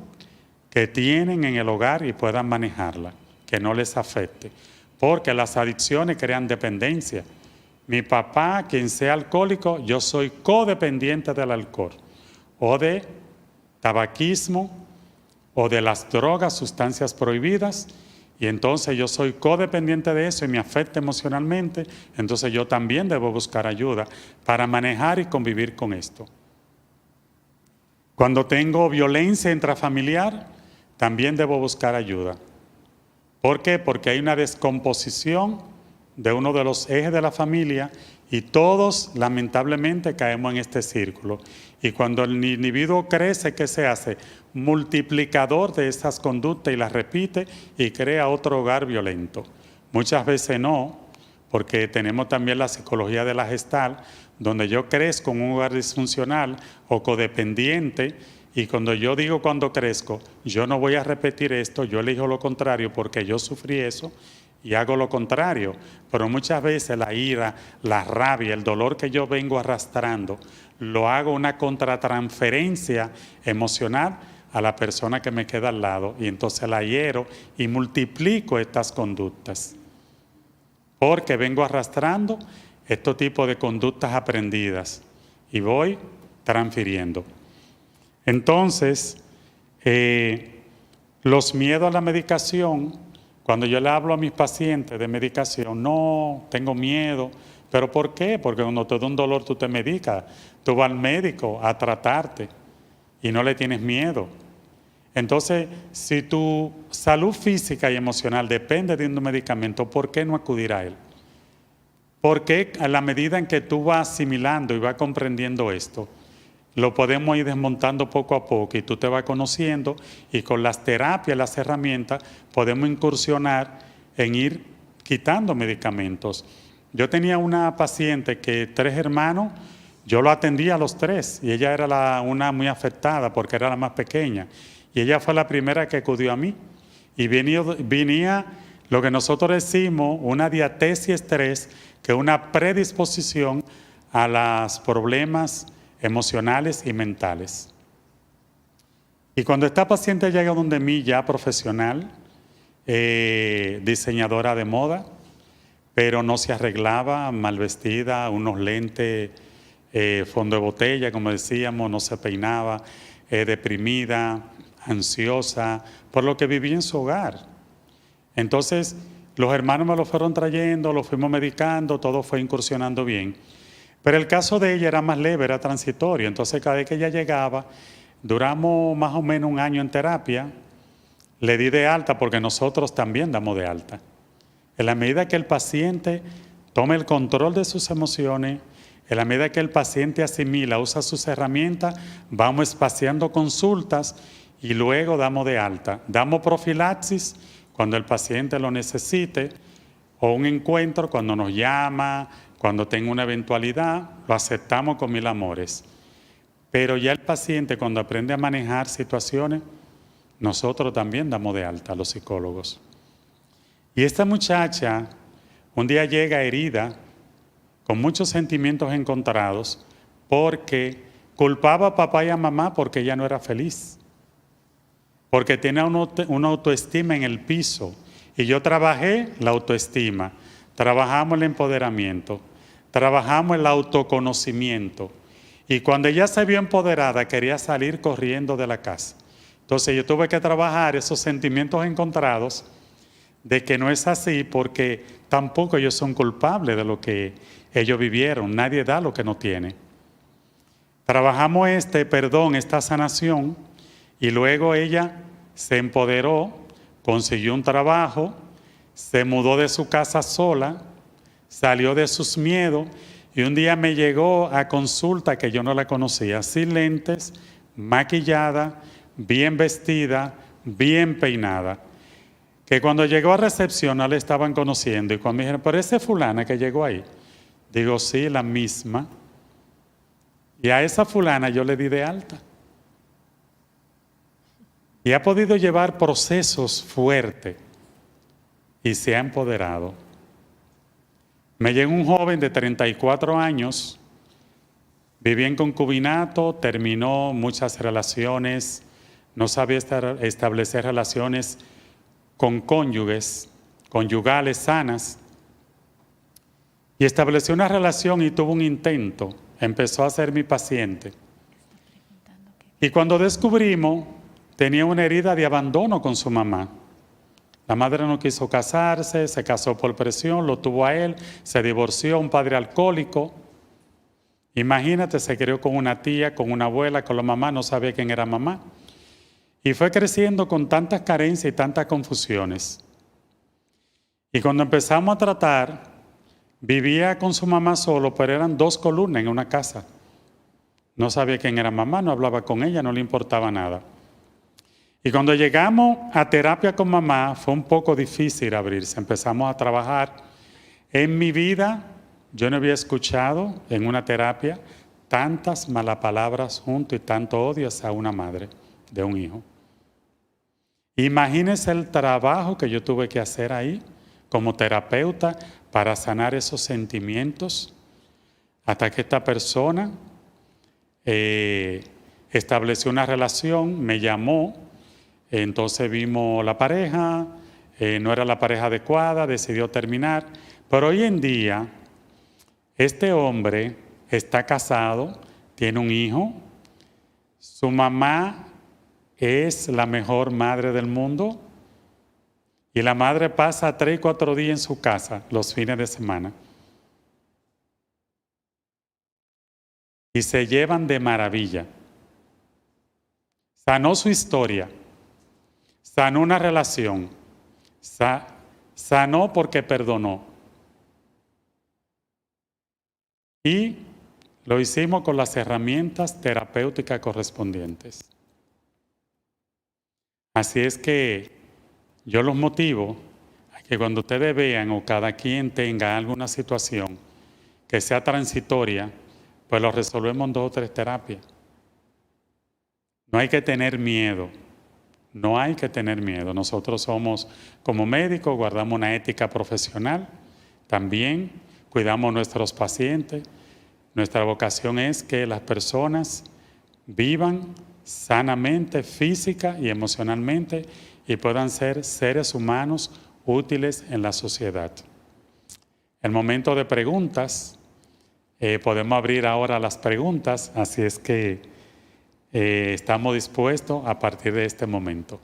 que tienen en el hogar y puedan manejarla, que no les afecte. Porque las adicciones crean dependencia. Mi papá, quien sea alcohólico, yo soy codependiente del alcohol, o de tabaquismo, o de las drogas, sustancias prohibidas, y entonces yo soy codependiente de eso y me afecta emocionalmente, entonces yo también debo buscar ayuda para manejar y convivir con esto. Cuando tengo violencia intrafamiliar, también debo buscar ayuda. ¿Por qué? Porque hay una descomposición de uno de los ejes de la familia y todos lamentablemente caemos en este círculo. Y cuando el individuo crece, ¿qué se hace? Multiplicador de estas conductas y las repite y crea otro hogar violento. Muchas veces no, porque tenemos también la psicología de la Gestalt, donde yo crezco en un hogar disfuncional o codependiente, y cuando yo digo cuando crezco, yo no voy a repetir esto, yo elijo lo contrario porque yo sufrí eso y hago lo contrario. Pero muchas veces la ira, la rabia, el dolor que yo vengo arrastrando, lo hago una contratransferencia emocional a la persona que me queda al lado y entonces la hiero y multiplico estas conductas. Porque vengo arrastrando este tipo de conductas aprendidas y voy transfiriendo. Entonces, los miedos a la medicación, cuando yo le hablo a mis pacientes de medicación, no, tengo miedo. ¿Pero por qué? Porque cuando te da un dolor tú te medicas, tú vas al médico a tratarte y no le tienes miedo. Entonces, si tu salud física y emocional depende de un medicamento, ¿por qué no acudir a él? Porque a la medida en que tú vas asimilando y vas comprendiendo esto, lo podemos ir desmontando poco a poco y tú te vas conociendo y con las terapias, las herramientas, podemos incursionar en ir quitando medicamentos. Yo tenía una paciente que 3 hermanos, yo lo atendía a los 3 y ella era una muy afectada porque era la más pequeña y ella fue la primera que acudió a mí y venía lo que nosotros decimos una diatesis estrés, que es una predisposición a los problemas emocionales y mentales. Y cuando esta paciente llega donde mí ya profesional, diseñadora de moda, pero no se arreglaba, mal vestida, unos lentes, fondo de botella, como decíamos, no se peinaba, deprimida, ansiosa, por lo que vivía en su hogar. Entonces, los hermanos me lo fueron trayendo, lo fuimos medicando, todo fue incursionando bien. Pero el caso de ella era más leve, era transitorio. Entonces, cada vez que ella llegaba, duramos más o menos 1 año en terapia. Le di de alta porque nosotros también damos de alta. En la medida que el paciente tome el control de sus emociones, en la medida que el paciente asimila, usa sus herramientas, vamos espaciando consultas y luego damos de alta. Damos profilaxis cuando el paciente lo necesite o un encuentro cuando nos llama, cuando tenga una eventualidad, lo aceptamos con 1000 amores. Pero ya el paciente cuando aprende a manejar situaciones, nosotros también damos de alta a los psicólogos. Y esta muchacha un día llega herida, con muchos sentimientos encontrados, porque culpaba a papá y a mamá porque ella no era feliz. Porque tenía una autoestima en el piso. Y yo trabajé la autoestima. Trabajamos el empoderamiento, trabajamos el autoconocimiento. Y cuando ella se vio empoderada, quería salir corriendo de la casa. Entonces yo tuve que trabajar esos sentimientos encontrados de que no es así, porque tampoco ellos son culpables de lo que ellos vivieron. Nadie da lo que no tiene. Trabajamos esta sanación, y luego ella se empoderó, consiguió un trabajo, se mudó de su casa sola, salió de sus miedos, y un día me llegó a consulta que yo no la conocía, sin lentes, maquillada, bien vestida, bien peinada. Que cuando llegó a recepción no le estaban conociendo, y cuando me dijeron, pero esa fulana que llegó ahí, digo, sí, la misma. Y a esa fulana yo le di de alta. Y ha podido llevar procesos fuertes y se ha empoderado. Me llegó un joven de 34 años, vivía en concubinato, terminó muchas relaciones, no sabía establecer relaciones con conyugales sanas, y estableció una relación y tuvo un intento. Empezó a ser mi paciente. Y cuando descubrimos, tenía una herida de abandono con su mamá. La madre no quiso casarse, se casó por presión, lo tuvo a él, se divorció, un padre alcohólico. Imagínate, se crió con una tía, con una abuela, con la mamá, no sabía quién era mamá. Y fue creciendo con tantas carencias y tantas confusiones. Y cuando empezamos a tratar, vivía con su mamá solo, pero eran 2 columnas en una casa. No sabía quién era mamá, no hablaba con ella, no le importaba nada. Y cuando llegamos a terapia con mamá, fue un poco difícil abrirse. Empezamos a trabajar. En mi vida, yo no había escuchado en una terapia tantas malas palabras junto y tanto odio hacia una madre de un hijo. Imagínense el trabajo que yo tuve que hacer ahí como terapeuta para sanar esos sentimientos, hasta que esta persona estableció una relación, me llamó, entonces vimos la pareja, no era la pareja adecuada, decidió terminar, pero hoy en día este hombre está casado, tiene un hijo, su mamá es la mejor madre del mundo, y la madre pasa 3 y 4 días en su casa los fines de semana. Y se llevan de maravilla. Sanó su historia, sanó una relación, sanó porque perdonó. Y lo hicimos con las herramientas terapéuticas correspondientes. Así es que yo los motivo a que cuando ustedes vean o cada quien tenga alguna situación que sea transitoria, pues lo resolvemos en 2 o 3 terapias. No hay que tener miedo, no hay que tener miedo. Nosotros somos, como médicos, guardamos una ética profesional, también cuidamos a nuestros pacientes. Nuestra vocación es que las personas vivan sanamente, física y emocionalmente, y puedan ser seres humanos útiles en la sociedad. El momento de preguntas, podemos abrir ahora las preguntas, así es que estamos dispuestos a partir de este momento.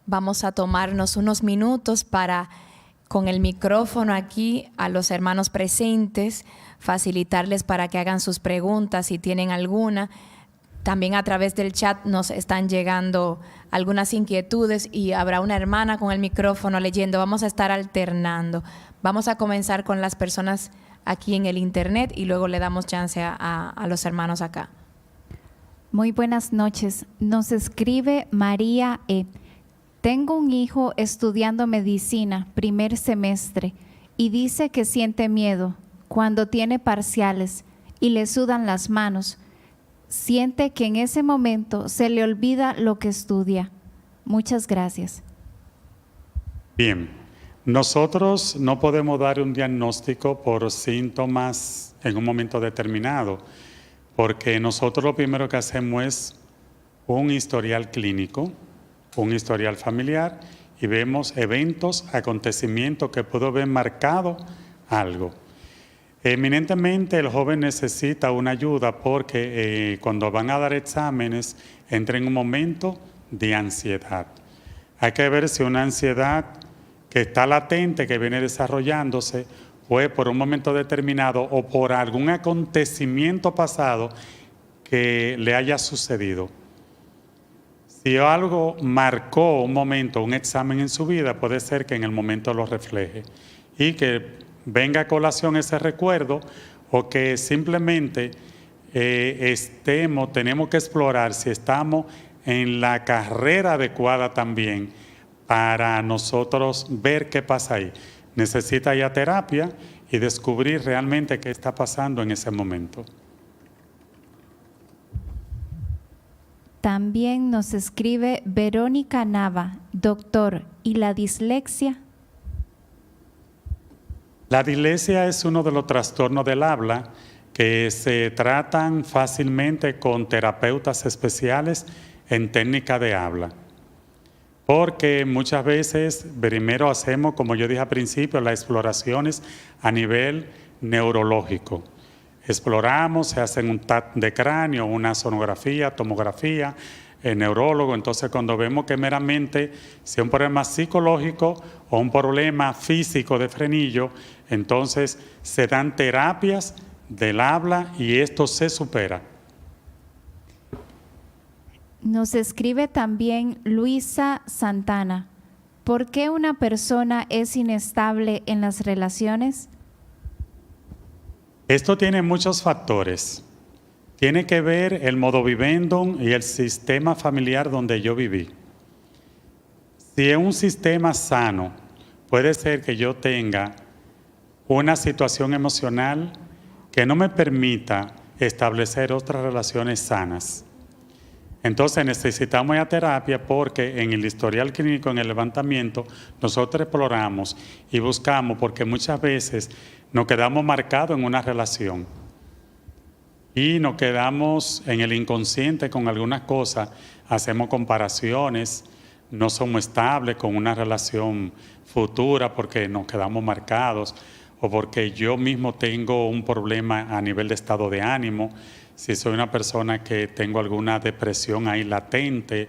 Vamos a tomarnos unos minutos para, con el micrófono aquí a los hermanos presentes, facilitarles para que hagan sus preguntas si tienen alguna. También a través del chat nos están llegando algunas inquietudes y habrá una hermana con el micrófono leyendo. Vamos a estar alternando. Vamos a comenzar con las personas aquí en el internet y luego le damos chance a los hermanos acá. Muy buenas noches. Nos escribe María E. Tengo un hijo estudiando medicina, primer semestre, y dice que siente miedo cuando tiene parciales y le sudan las manos. Siente que en ese momento se le olvida lo que estudia. Muchas gracias. Bien, nosotros no podemos dar un diagnóstico por síntomas en un momento determinado, porque nosotros lo primero que hacemos es un historial clínico, un historial familiar, y vemos eventos, acontecimientos que pudo haber marcado algo. Eminentemente el joven necesita una ayuda porque cuando van a dar exámenes entra en un momento de ansiedad. Hay que ver si una ansiedad que está latente, que viene desarrollándose, fue por un momento determinado o por algún acontecimiento pasado que le haya sucedido. Si algo marcó un momento, un examen en su vida, puede ser que en el momento lo refleje y que venga a colación ese recuerdo o que simplemente tenemos que explorar si estamos en la carrera adecuada también para nosotros ver qué pasa ahí. Necesita ya terapia y descubrir realmente qué está pasando en ese momento. También nos escribe Verónica Nava, doctor, ¿y la dislexia? La dislexia es uno de los trastornos del habla que se tratan fácilmente con terapeutas especiales en técnica de habla. Porque muchas veces primero hacemos, como yo dije al principio, las exploraciones a nivel neurológico. Exploramos, se hacen un TAC de cráneo, una sonografía, tomografía, neurólogo. Entonces, cuando vemos que meramente sea un problema psicológico o un problema físico de frenillo, entonces se dan terapias del habla y esto se supera. Nos escribe también Luisa Santana. ¿Por qué una persona es inestable en las relaciones? Esto tiene muchos factores. Tiene que ver el modo vivendum y el sistema familiar donde yo viví. Si es un sistema sano, puede ser que yo tenga una situación emocional que no me permita establecer otras relaciones sanas. Entonces necesitamos ir a terapia porque en el historial clínico, en el levantamiento, nosotros exploramos y buscamos porque muchas veces nos quedamos marcados en una relación y nos quedamos en el inconsciente con algunas cosas, hacemos comparaciones, no somos estables con una relación futura porque nos quedamos marcados o porque yo mismo tengo un problema a nivel de estado de ánimo, si soy una persona que tengo alguna depresión ahí latente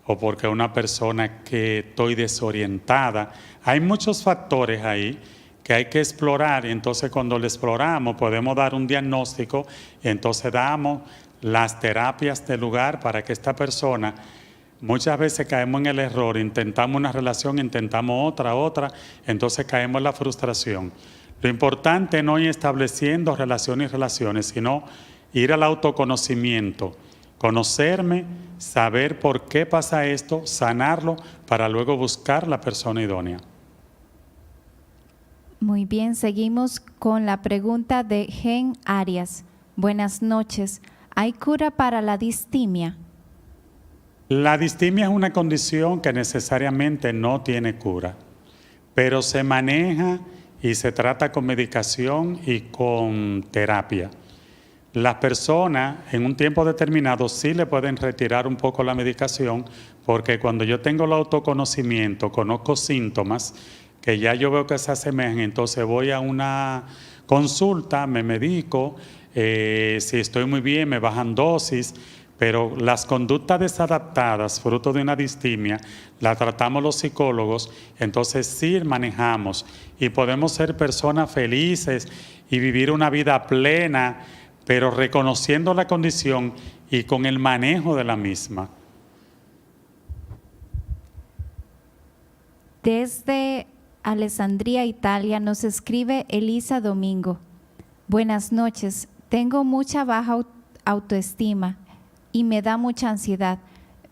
o porque una persona que estoy desorientada. Hay muchos factores ahí que hay que explorar y entonces cuando lo exploramos podemos dar un diagnóstico y entonces damos las terapias del lugar para que esta persona, muchas veces caemos en el error, intentamos una relación, intentamos otra, entonces caemos en la frustración. Lo importante no es estableciendo relaciones, sino ir al autoconocimiento, conocerme, saber por qué pasa esto, sanarlo para luego buscar la persona idónea. Muy bien, seguimos con la pregunta de Gen Arias. Buenas noches. ¿Hay cura para la distimia? La distimia es una condición que necesariamente no tiene cura, pero se maneja y se trata con medicación y con terapia. Las personas en un tiempo determinado sí le pueden retirar un poco la medicación porque cuando yo tengo el autoconocimiento, conozco síntomas que ya yo veo que se asemejan, entonces voy a una consulta, me medico, si estoy muy bien me bajan dosis, pero las conductas desadaptadas, fruto de una distimia, la tratamos los psicólogos, entonces sí manejamos y podemos ser personas felices y vivir una vida plena, pero reconociendo la condición y con el manejo de la misma. Desde Alessandria, Italia, nos escribe Elisa Domingo. Buenas noches. Tengo mucha baja autoestima y me da mucha ansiedad.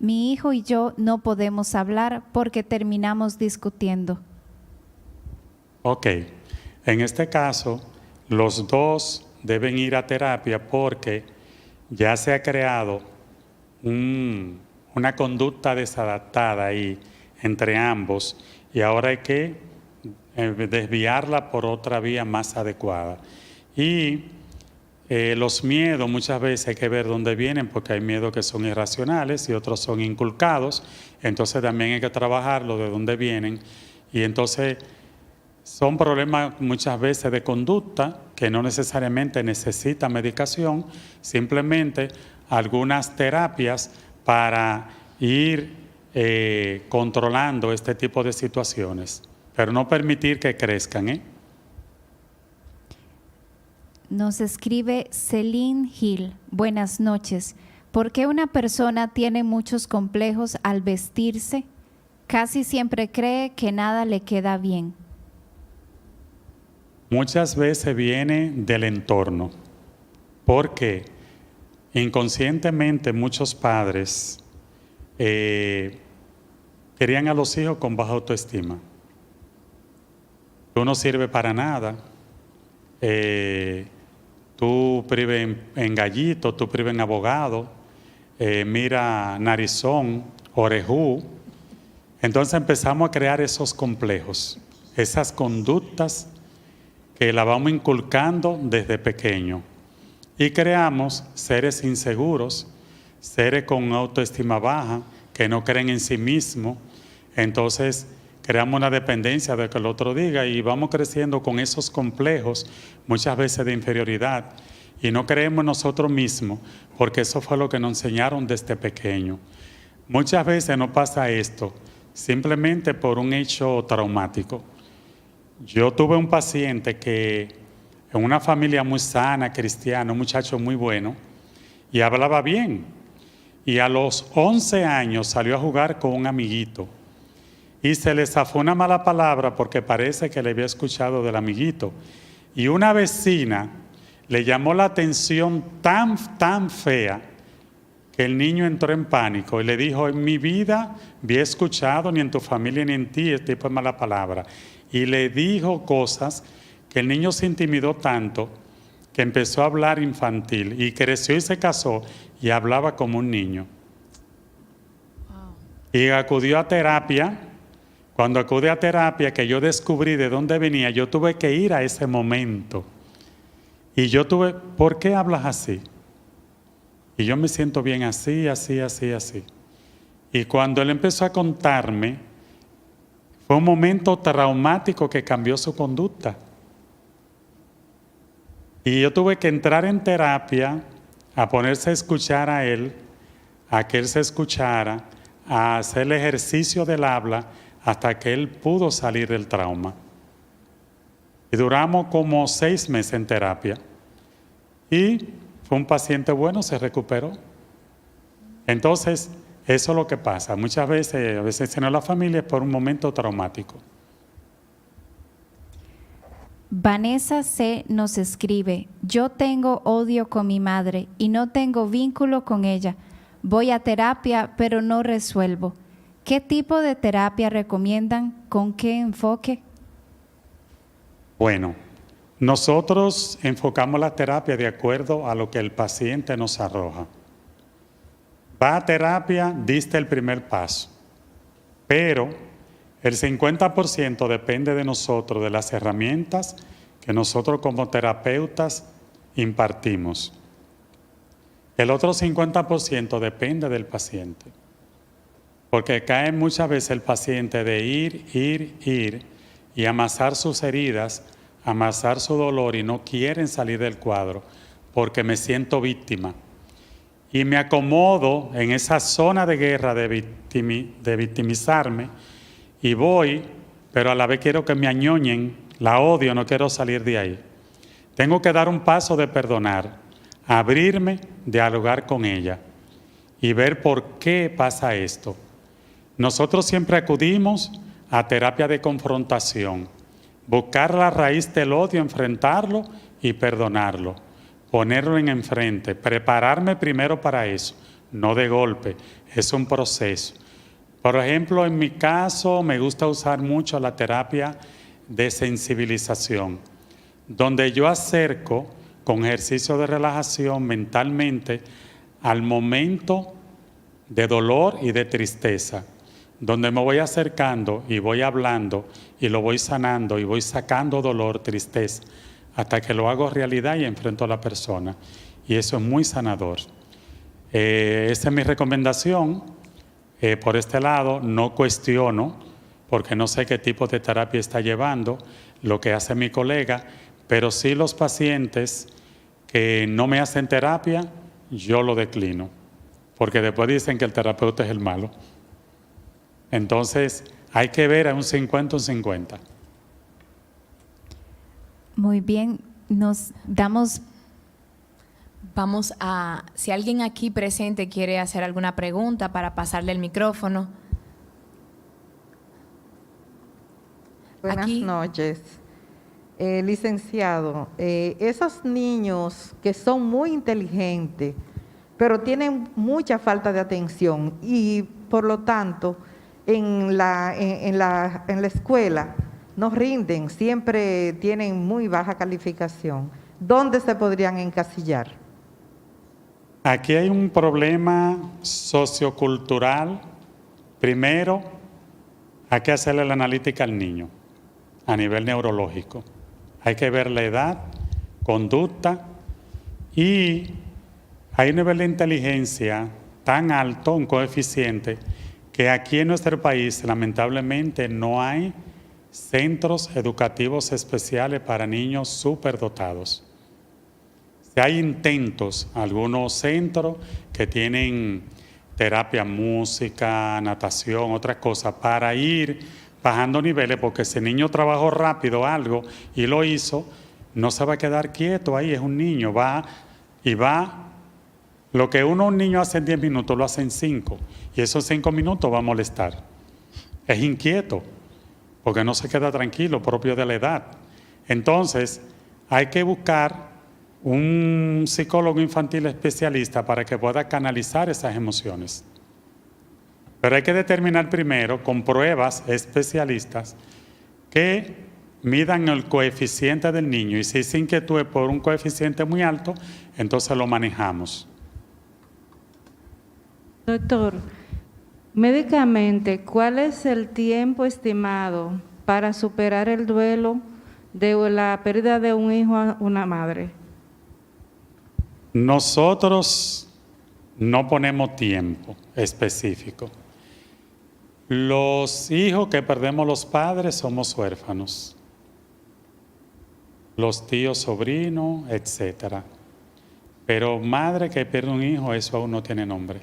Mi hijo y yo no podemos hablar porque terminamos discutiendo. Ok, en este caso, los dos deben ir a terapia porque ya se ha creado una conducta desadaptada ahí entre ambos y ahora hay que desviarla por otra vía más adecuada. Y los miedos muchas veces hay que ver dónde vienen porque hay miedos que son irracionales y otros son inculcados, entonces también hay que trabajarlo de dónde vienen y entonces son problemas muchas veces de conducta que no necesariamente necesitan medicación, simplemente algunas terapias para ir controlando este tipo de situaciones, pero no permitir que crezcan. Nos escribe Celine Hill. Buenas noches. ¿Por qué una persona tiene muchos complejos al vestirse? Casi siempre cree que nada le queda bien. Muchas veces viene del entorno, porque inconscientemente muchos padres querían a los hijos con baja autoestima. Tú no sirves para nada, tú prives en gallito, tú prives en abogado, mira narizón, orejú. Entonces empezamos a crear esos complejos, esas conductas que la vamos inculcando desde pequeño. Y creamos seres inseguros, seres con autoestima baja, que no creen en sí mismos. Entonces creamos una dependencia de que el otro diga y vamos creciendo con esos complejos, muchas veces de inferioridad. Y no creemos en nosotros mismos, porque eso fue lo que nos enseñaron desde pequeño. Muchas veces no pasa esto, simplemente por un hecho traumático. Yo tuve un paciente que en una familia muy sana, cristiana, un muchacho muy bueno, y hablaba bien. Y a los 11 años salió a jugar con un amiguito. Y se le zafó una mala palabra porque parece que le había escuchado del amiguito. Y una vecina le llamó la atención tan fea que el niño entró en pánico y le dijo: en mi vida había escuchado ni en tu familia ni en ti este tipo de mala palabra. Y le dijo cosas que el niño se intimidó tanto que empezó a hablar infantil y creció y se casó y hablaba como un niño. Wow. Y acudió a terapia. Cuando acude a terapia, que yo descubrí de dónde venía, yo tuve que ir a ese momento. Y yo tuve: ¿por qué hablas así? Y yo me siento bien así. Y cuando él empezó a contarme, fue un momento traumático que cambió su conducta. Y yo tuve que entrar en terapia, a ponerse a escuchar a él, a que él se escuchara, a hacer el ejercicio del habla, hasta que él pudo salir del trauma. Y duramos como 6 meses en terapia. Y fue un paciente bueno, se recuperó. Entonces, eso es lo que pasa. Muchas veces, a veces en la familia es por un momento traumático. Vanessa C. nos escribe: yo tengo odio con mi madre y no tengo vínculo con ella. Voy a terapia, pero no resuelvo. ¿Qué tipo de terapia recomiendan? ¿Con qué enfoque? Bueno, nosotros enfocamos la terapia de acuerdo a lo que el paciente nos arroja. Va a terapia, diste el primer paso, pero el 50% depende de nosotros, de las herramientas que nosotros como terapeutas impartimos. El otro 50% depende del paciente, porque cae muchas veces el paciente de ir y amasar sus heridas, amasar su dolor y no quieren salir del cuadro porque me siento víctima. Y me acomodo en esa zona de guerra de victimizarme y voy, pero a la vez quiero que me añoñen, la odio, no quiero salir de ahí. Tengo que dar un paso de perdonar, abrirme, dialogar con ella y ver por qué pasa esto. Nosotros siempre acudimos a terapia de confrontación, buscar la raíz del odio, enfrentarlo y perdonarlo, ponerlo en enfrente, prepararme primero para eso, no de golpe, es un proceso. Por ejemplo, en mi caso me gusta usar mucho la terapia de sensibilización, donde yo acerco con ejercicio de relajación mentalmente al momento de dolor y de tristeza, donde me voy acercando y voy hablando y lo voy sanando y voy sacando dolor, tristeza, hasta que lo hago realidad y enfrento a la persona. Y eso es muy sanador. Esa es mi recomendación. Por este lado, no cuestiono, porque no sé qué tipo de terapia está llevando. lo que hace mi colega, pero sí los pacientes que no me hacen terapia, yo lo declino, porque después dicen que el terapeuta es el malo. Entonces, hay que ver a un 50, un 50. Muy bien, nos damos. Vamos a, si alguien aquí presente quiere hacer alguna pregunta para pasarle el micrófono. Buenas Aquí. noches. Licenciado, esos niños que son muy inteligentes, pero tienen mucha falta de atención y por lo tanto en la escuela no rinden, siempre tienen muy baja calificación, ¿dónde se podrían encasillar? Aquí hay un problema sociocultural. Primero, hay que hacerle la analítica al niño a nivel neurológico. Hay que ver la edad, conducta, y hay un nivel de inteligencia tan alto, un coeficiente, que aquí en nuestro país lamentablemente no hay centros educativos especiales para niños superdotados. Hay intentos, algunos centros que tienen terapia, música, natación, otras cosas, para ir bajando niveles, porque ese niño trabajó rápido algo y lo hizo, no se va a quedar quieto ahí, es un niño, va, lo que un niño hace en 10 minutos lo hace en 5, y esos 5 minutos va a molestar. Es inquieto, porque no se queda tranquilo, propio de la edad. Entonces, hay que buscar un psicólogo infantil especialista para que pueda canalizar esas emociones. Pero hay que determinar primero con pruebas especialistas que midan el coeficiente del niño, y si esa inquietud es por un coeficiente muy alto, entonces lo manejamos. Doctor, médicamente, ¿cuál es el tiempo estimado para superar el duelo de la pérdida de un hijo a una madre? Nosotros no ponemos tiempo específico. Los hijos que perdemos los padres somos huérfanos. Los tíos, sobrinos, etc. Pero madre que pierde un hijo, eso aún no tiene nombre.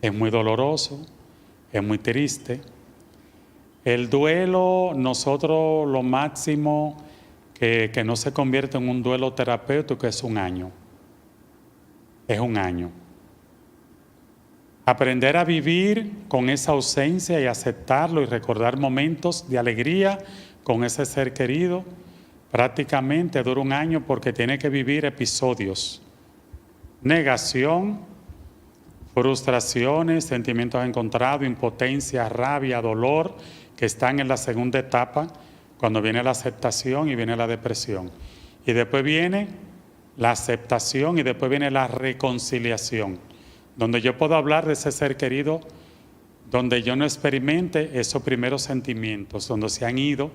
Es muy doloroso, es muy triste. El duelo, nosotros lo máximo que no se convierte en un duelo terapéutico es un año. Es un año. Aprender a vivir con esa ausencia y aceptarlo y recordar momentos de alegría con ese ser querido, prácticamente dura un año, porque tiene que vivir episodios. Negación, frustraciones, sentimientos encontrados, impotencia, rabia, dolor, que están en la segunda etapa, cuando viene la aceptación y viene la depresión. Y después viene la aceptación y después viene la reconciliación, donde yo puedo hablar de ese ser querido, donde yo no experimente esos primeros sentimientos, donde se han ido,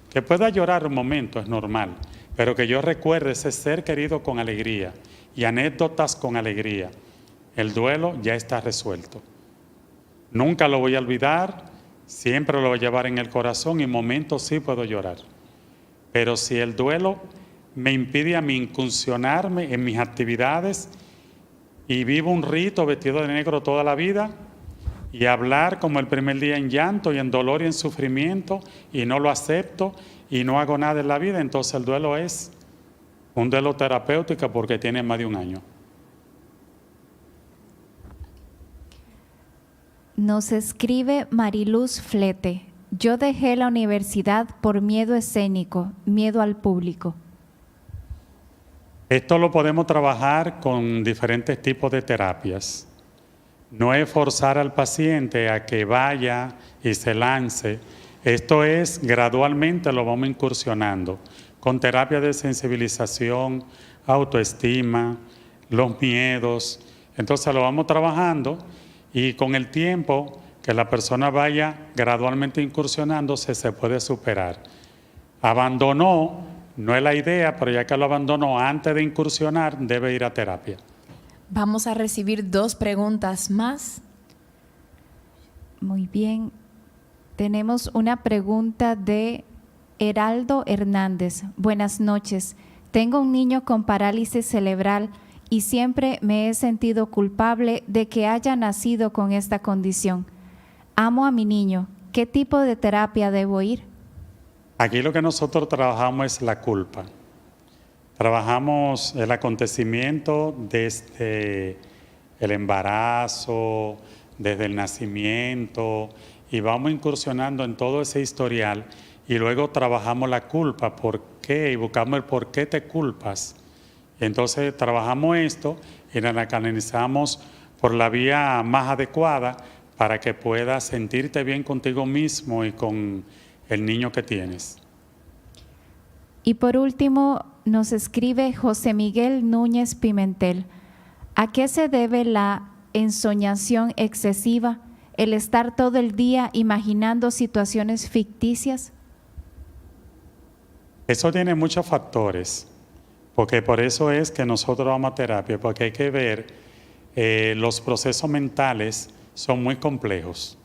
que pueda llorar un momento, es normal, pero que yo recuerde ese ser querido con alegría y anécdotas con alegría. El duelo ya está resuelto. Nunca lo voy a olvidar, siempre lo voy a llevar en el corazón, y en momentos sí puedo llorar. Pero si el duelo me impide a mí incursionarme en mis actividades y vivo un rito vestido de negro toda la vida y hablar como el primer día en llanto y en dolor y en sufrimiento, y no lo acepto y no hago nada en la vida, entonces el duelo es un duelo terapéutico porque tiene más de un año. Nos escribe Mariluz Flete. Yo dejé la universidad por miedo escénico, miedo al público. Esto lo podemos trabajar con diferentes tipos de terapias. No es forzar al paciente a que vaya y se lance. Esto es gradualmente, lo vamos incursionando con terapia de sensibilización, autoestima, los miedos. Entonces lo vamos trabajando, y con el tiempo que la persona vaya gradualmente incursionándose, se puede superar. Abandonó, no es la idea, pero ya que lo abandonó antes de incursionar, debe ir a terapia. Vamos a recibir 2 preguntas más. Muy bien. Tenemos una pregunta de Heraldo Hernández. Buenas noches. Tengo un niño con parálisis cerebral y siempre me he sentido culpable de que haya nacido con esta condición. Amo a mi niño. ¿Qué tipo de terapia debo ir? Aquí lo que nosotros trabajamos es la culpa. Trabajamos el acontecimiento desde el embarazo, desde el nacimiento, y vamos incursionando en todo ese historial y luego trabajamos la culpa, ¿por qué? Y buscamos el por qué te culpas. Entonces trabajamos esto y la canalizamos por la vía más adecuada para que puedas sentirte bien contigo mismo y con el niño que tienes. Y por último, nos escribe José Miguel Núñez Pimentel. ¿A qué se debe la ensoñación excesiva, el estar todo el día imaginando situaciones ficticias? Eso tiene muchos factores, porque por eso es que nosotros vamos a terapia, porque hay que ver, los procesos mentales son muy complejos.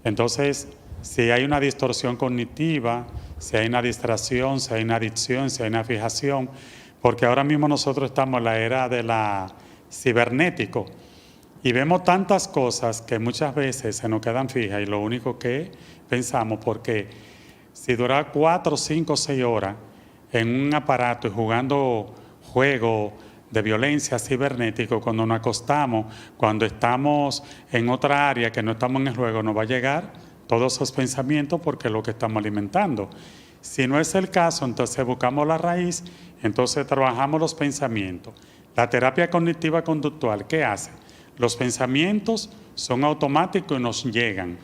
Entonces, si hay una distorsión cognitiva, si hay una distracción, si hay una adicción, si hay una fijación, porque ahora mismo nosotros estamos en la era de la cibernético y vemos tantas cosas que muchas veces se nos quedan fijas y lo único que pensamos, porque si dura 4, 5, 6 horas en un aparato y jugando juegos de violencia cibernético, cuando nos acostamos, cuando estamos en otra área que no estamos en el juego, nos va a llegar todos esos pensamientos porque es lo que estamos alimentando. Si no es el caso, entonces buscamos la raíz, entonces trabajamos los pensamientos. La terapia cognitiva conductual, ¿qué hace? Los pensamientos son automáticos y nos llegan,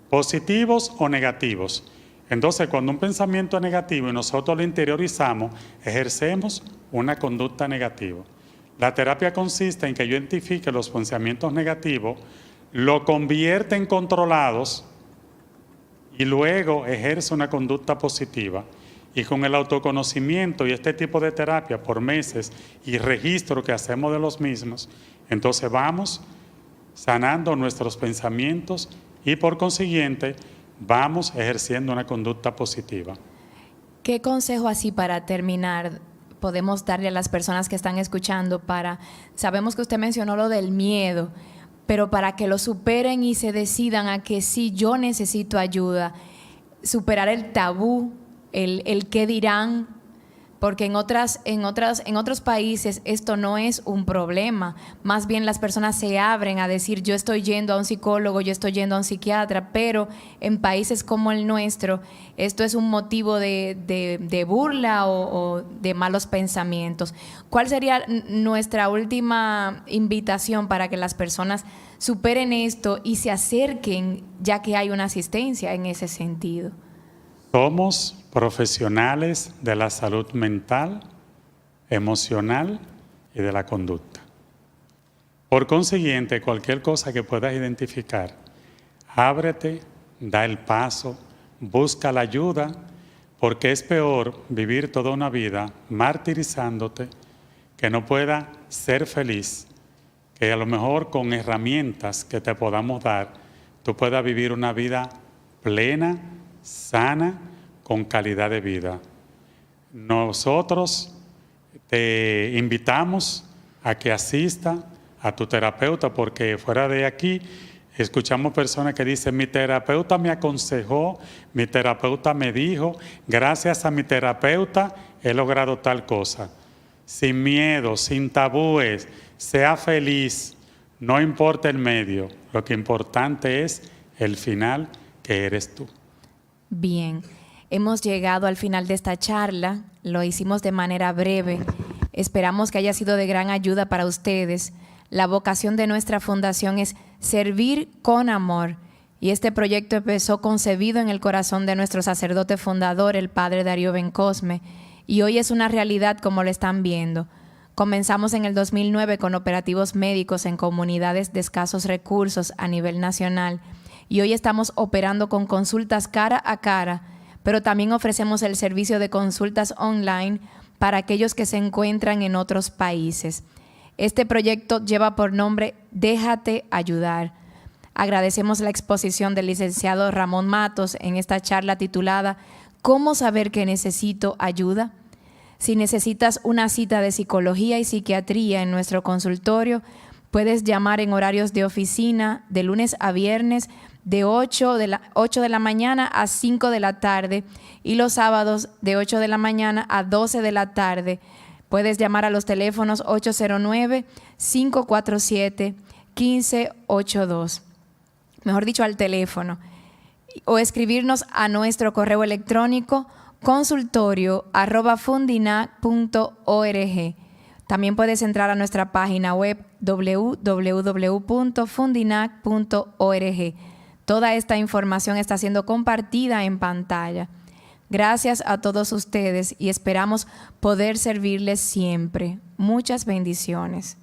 positivos o negativos. Entonces, cuando un pensamiento es negativo y nosotros lo interiorizamos, ejercemos una conducta negativa. La terapia consiste en que yo identifique los pensamientos negativos, lo convierte en controlados y luego ejerce una conducta positiva. Y con el autoconocimiento y este tipo de terapia por meses y registro que hacemos de los mismos, entonces vamos sanando nuestros pensamientos y por consiguiente vamos ejerciendo una conducta positiva. ¿Qué consejo así para terminar podemos darle a las personas que están escuchando sabemos que usted mencionó lo del miedo, pero para que lo superen y se decidan a que sí, yo necesito ayuda, superar el tabú, el qué dirán, porque en otros países esto no es un problema, más bien las personas se abren a decir yo estoy yendo a un psicólogo, yo estoy yendo a un psiquiatra, pero en países como el nuestro esto es un motivo de burla o de malos pensamientos. ¿Cuál sería nuestra última invitación para que las personas superen esto y se acerquen, ya que hay una asistencia en ese sentido? Somos profesionales de la salud mental, emocional y de la conducta. Por consiguiente, cualquier cosa que puedas identificar, ábrete, da el paso, busca la ayuda, porque es peor vivir toda una vida martirizándote, que no pueda ser feliz, que a lo mejor con herramientas que te podamos dar, tú puedas vivir una vida plena, sana, con calidad de vida. Nosotros te invitamos a que asista a tu terapeuta, porque fuera de aquí escuchamos personas que dicen, mi terapeuta me aconsejó, mi terapeuta me dijo, gracias a mi terapeuta he logrado tal cosa. Sin miedo, sin tabúes, sea feliz, no importa el medio, lo que importante es el final, que eres tú. Bien, hemos llegado al final de esta charla, lo hicimos de manera breve, esperamos que haya sido de gran ayuda para ustedes. La vocación de nuestra fundación es servir con amor y este proyecto empezó concebido en el corazón de nuestro sacerdote fundador, el padre Darío Bencosme, y hoy es una realidad como lo están viendo. Comenzamos en el 2009 con operativos médicos en comunidades de escasos recursos a nivel nacional y hoy estamos operando con consultas cara a cara, pero también ofrecemos el servicio de consultas online para aquellos que se encuentran en otros países. Este proyecto lleva por nombre Déjate Ayudar. Agradecemos la exposición del licenciado Ramón Matos en esta charla titulada ¿Cómo saber que necesito ayuda? Si necesitas una cita de psicología y psiquiatría en nuestro consultorio, puedes llamar en horarios de oficina de lunes a viernes de 8 de la mañana a 5 de la tarde y los sábados de 8 de la mañana a 12 de la tarde. Puedes llamar a los teléfonos 809-547-1582, mejor dicho, al teléfono, o escribirnos a nuestro correo electrónico consultorio@fundinac.org. También puedes entrar a nuestra página web www.fundinac.org. Toda esta información está siendo compartida en pantalla. Gracias a todos ustedes y esperamos poder servirles siempre. Muchas bendiciones.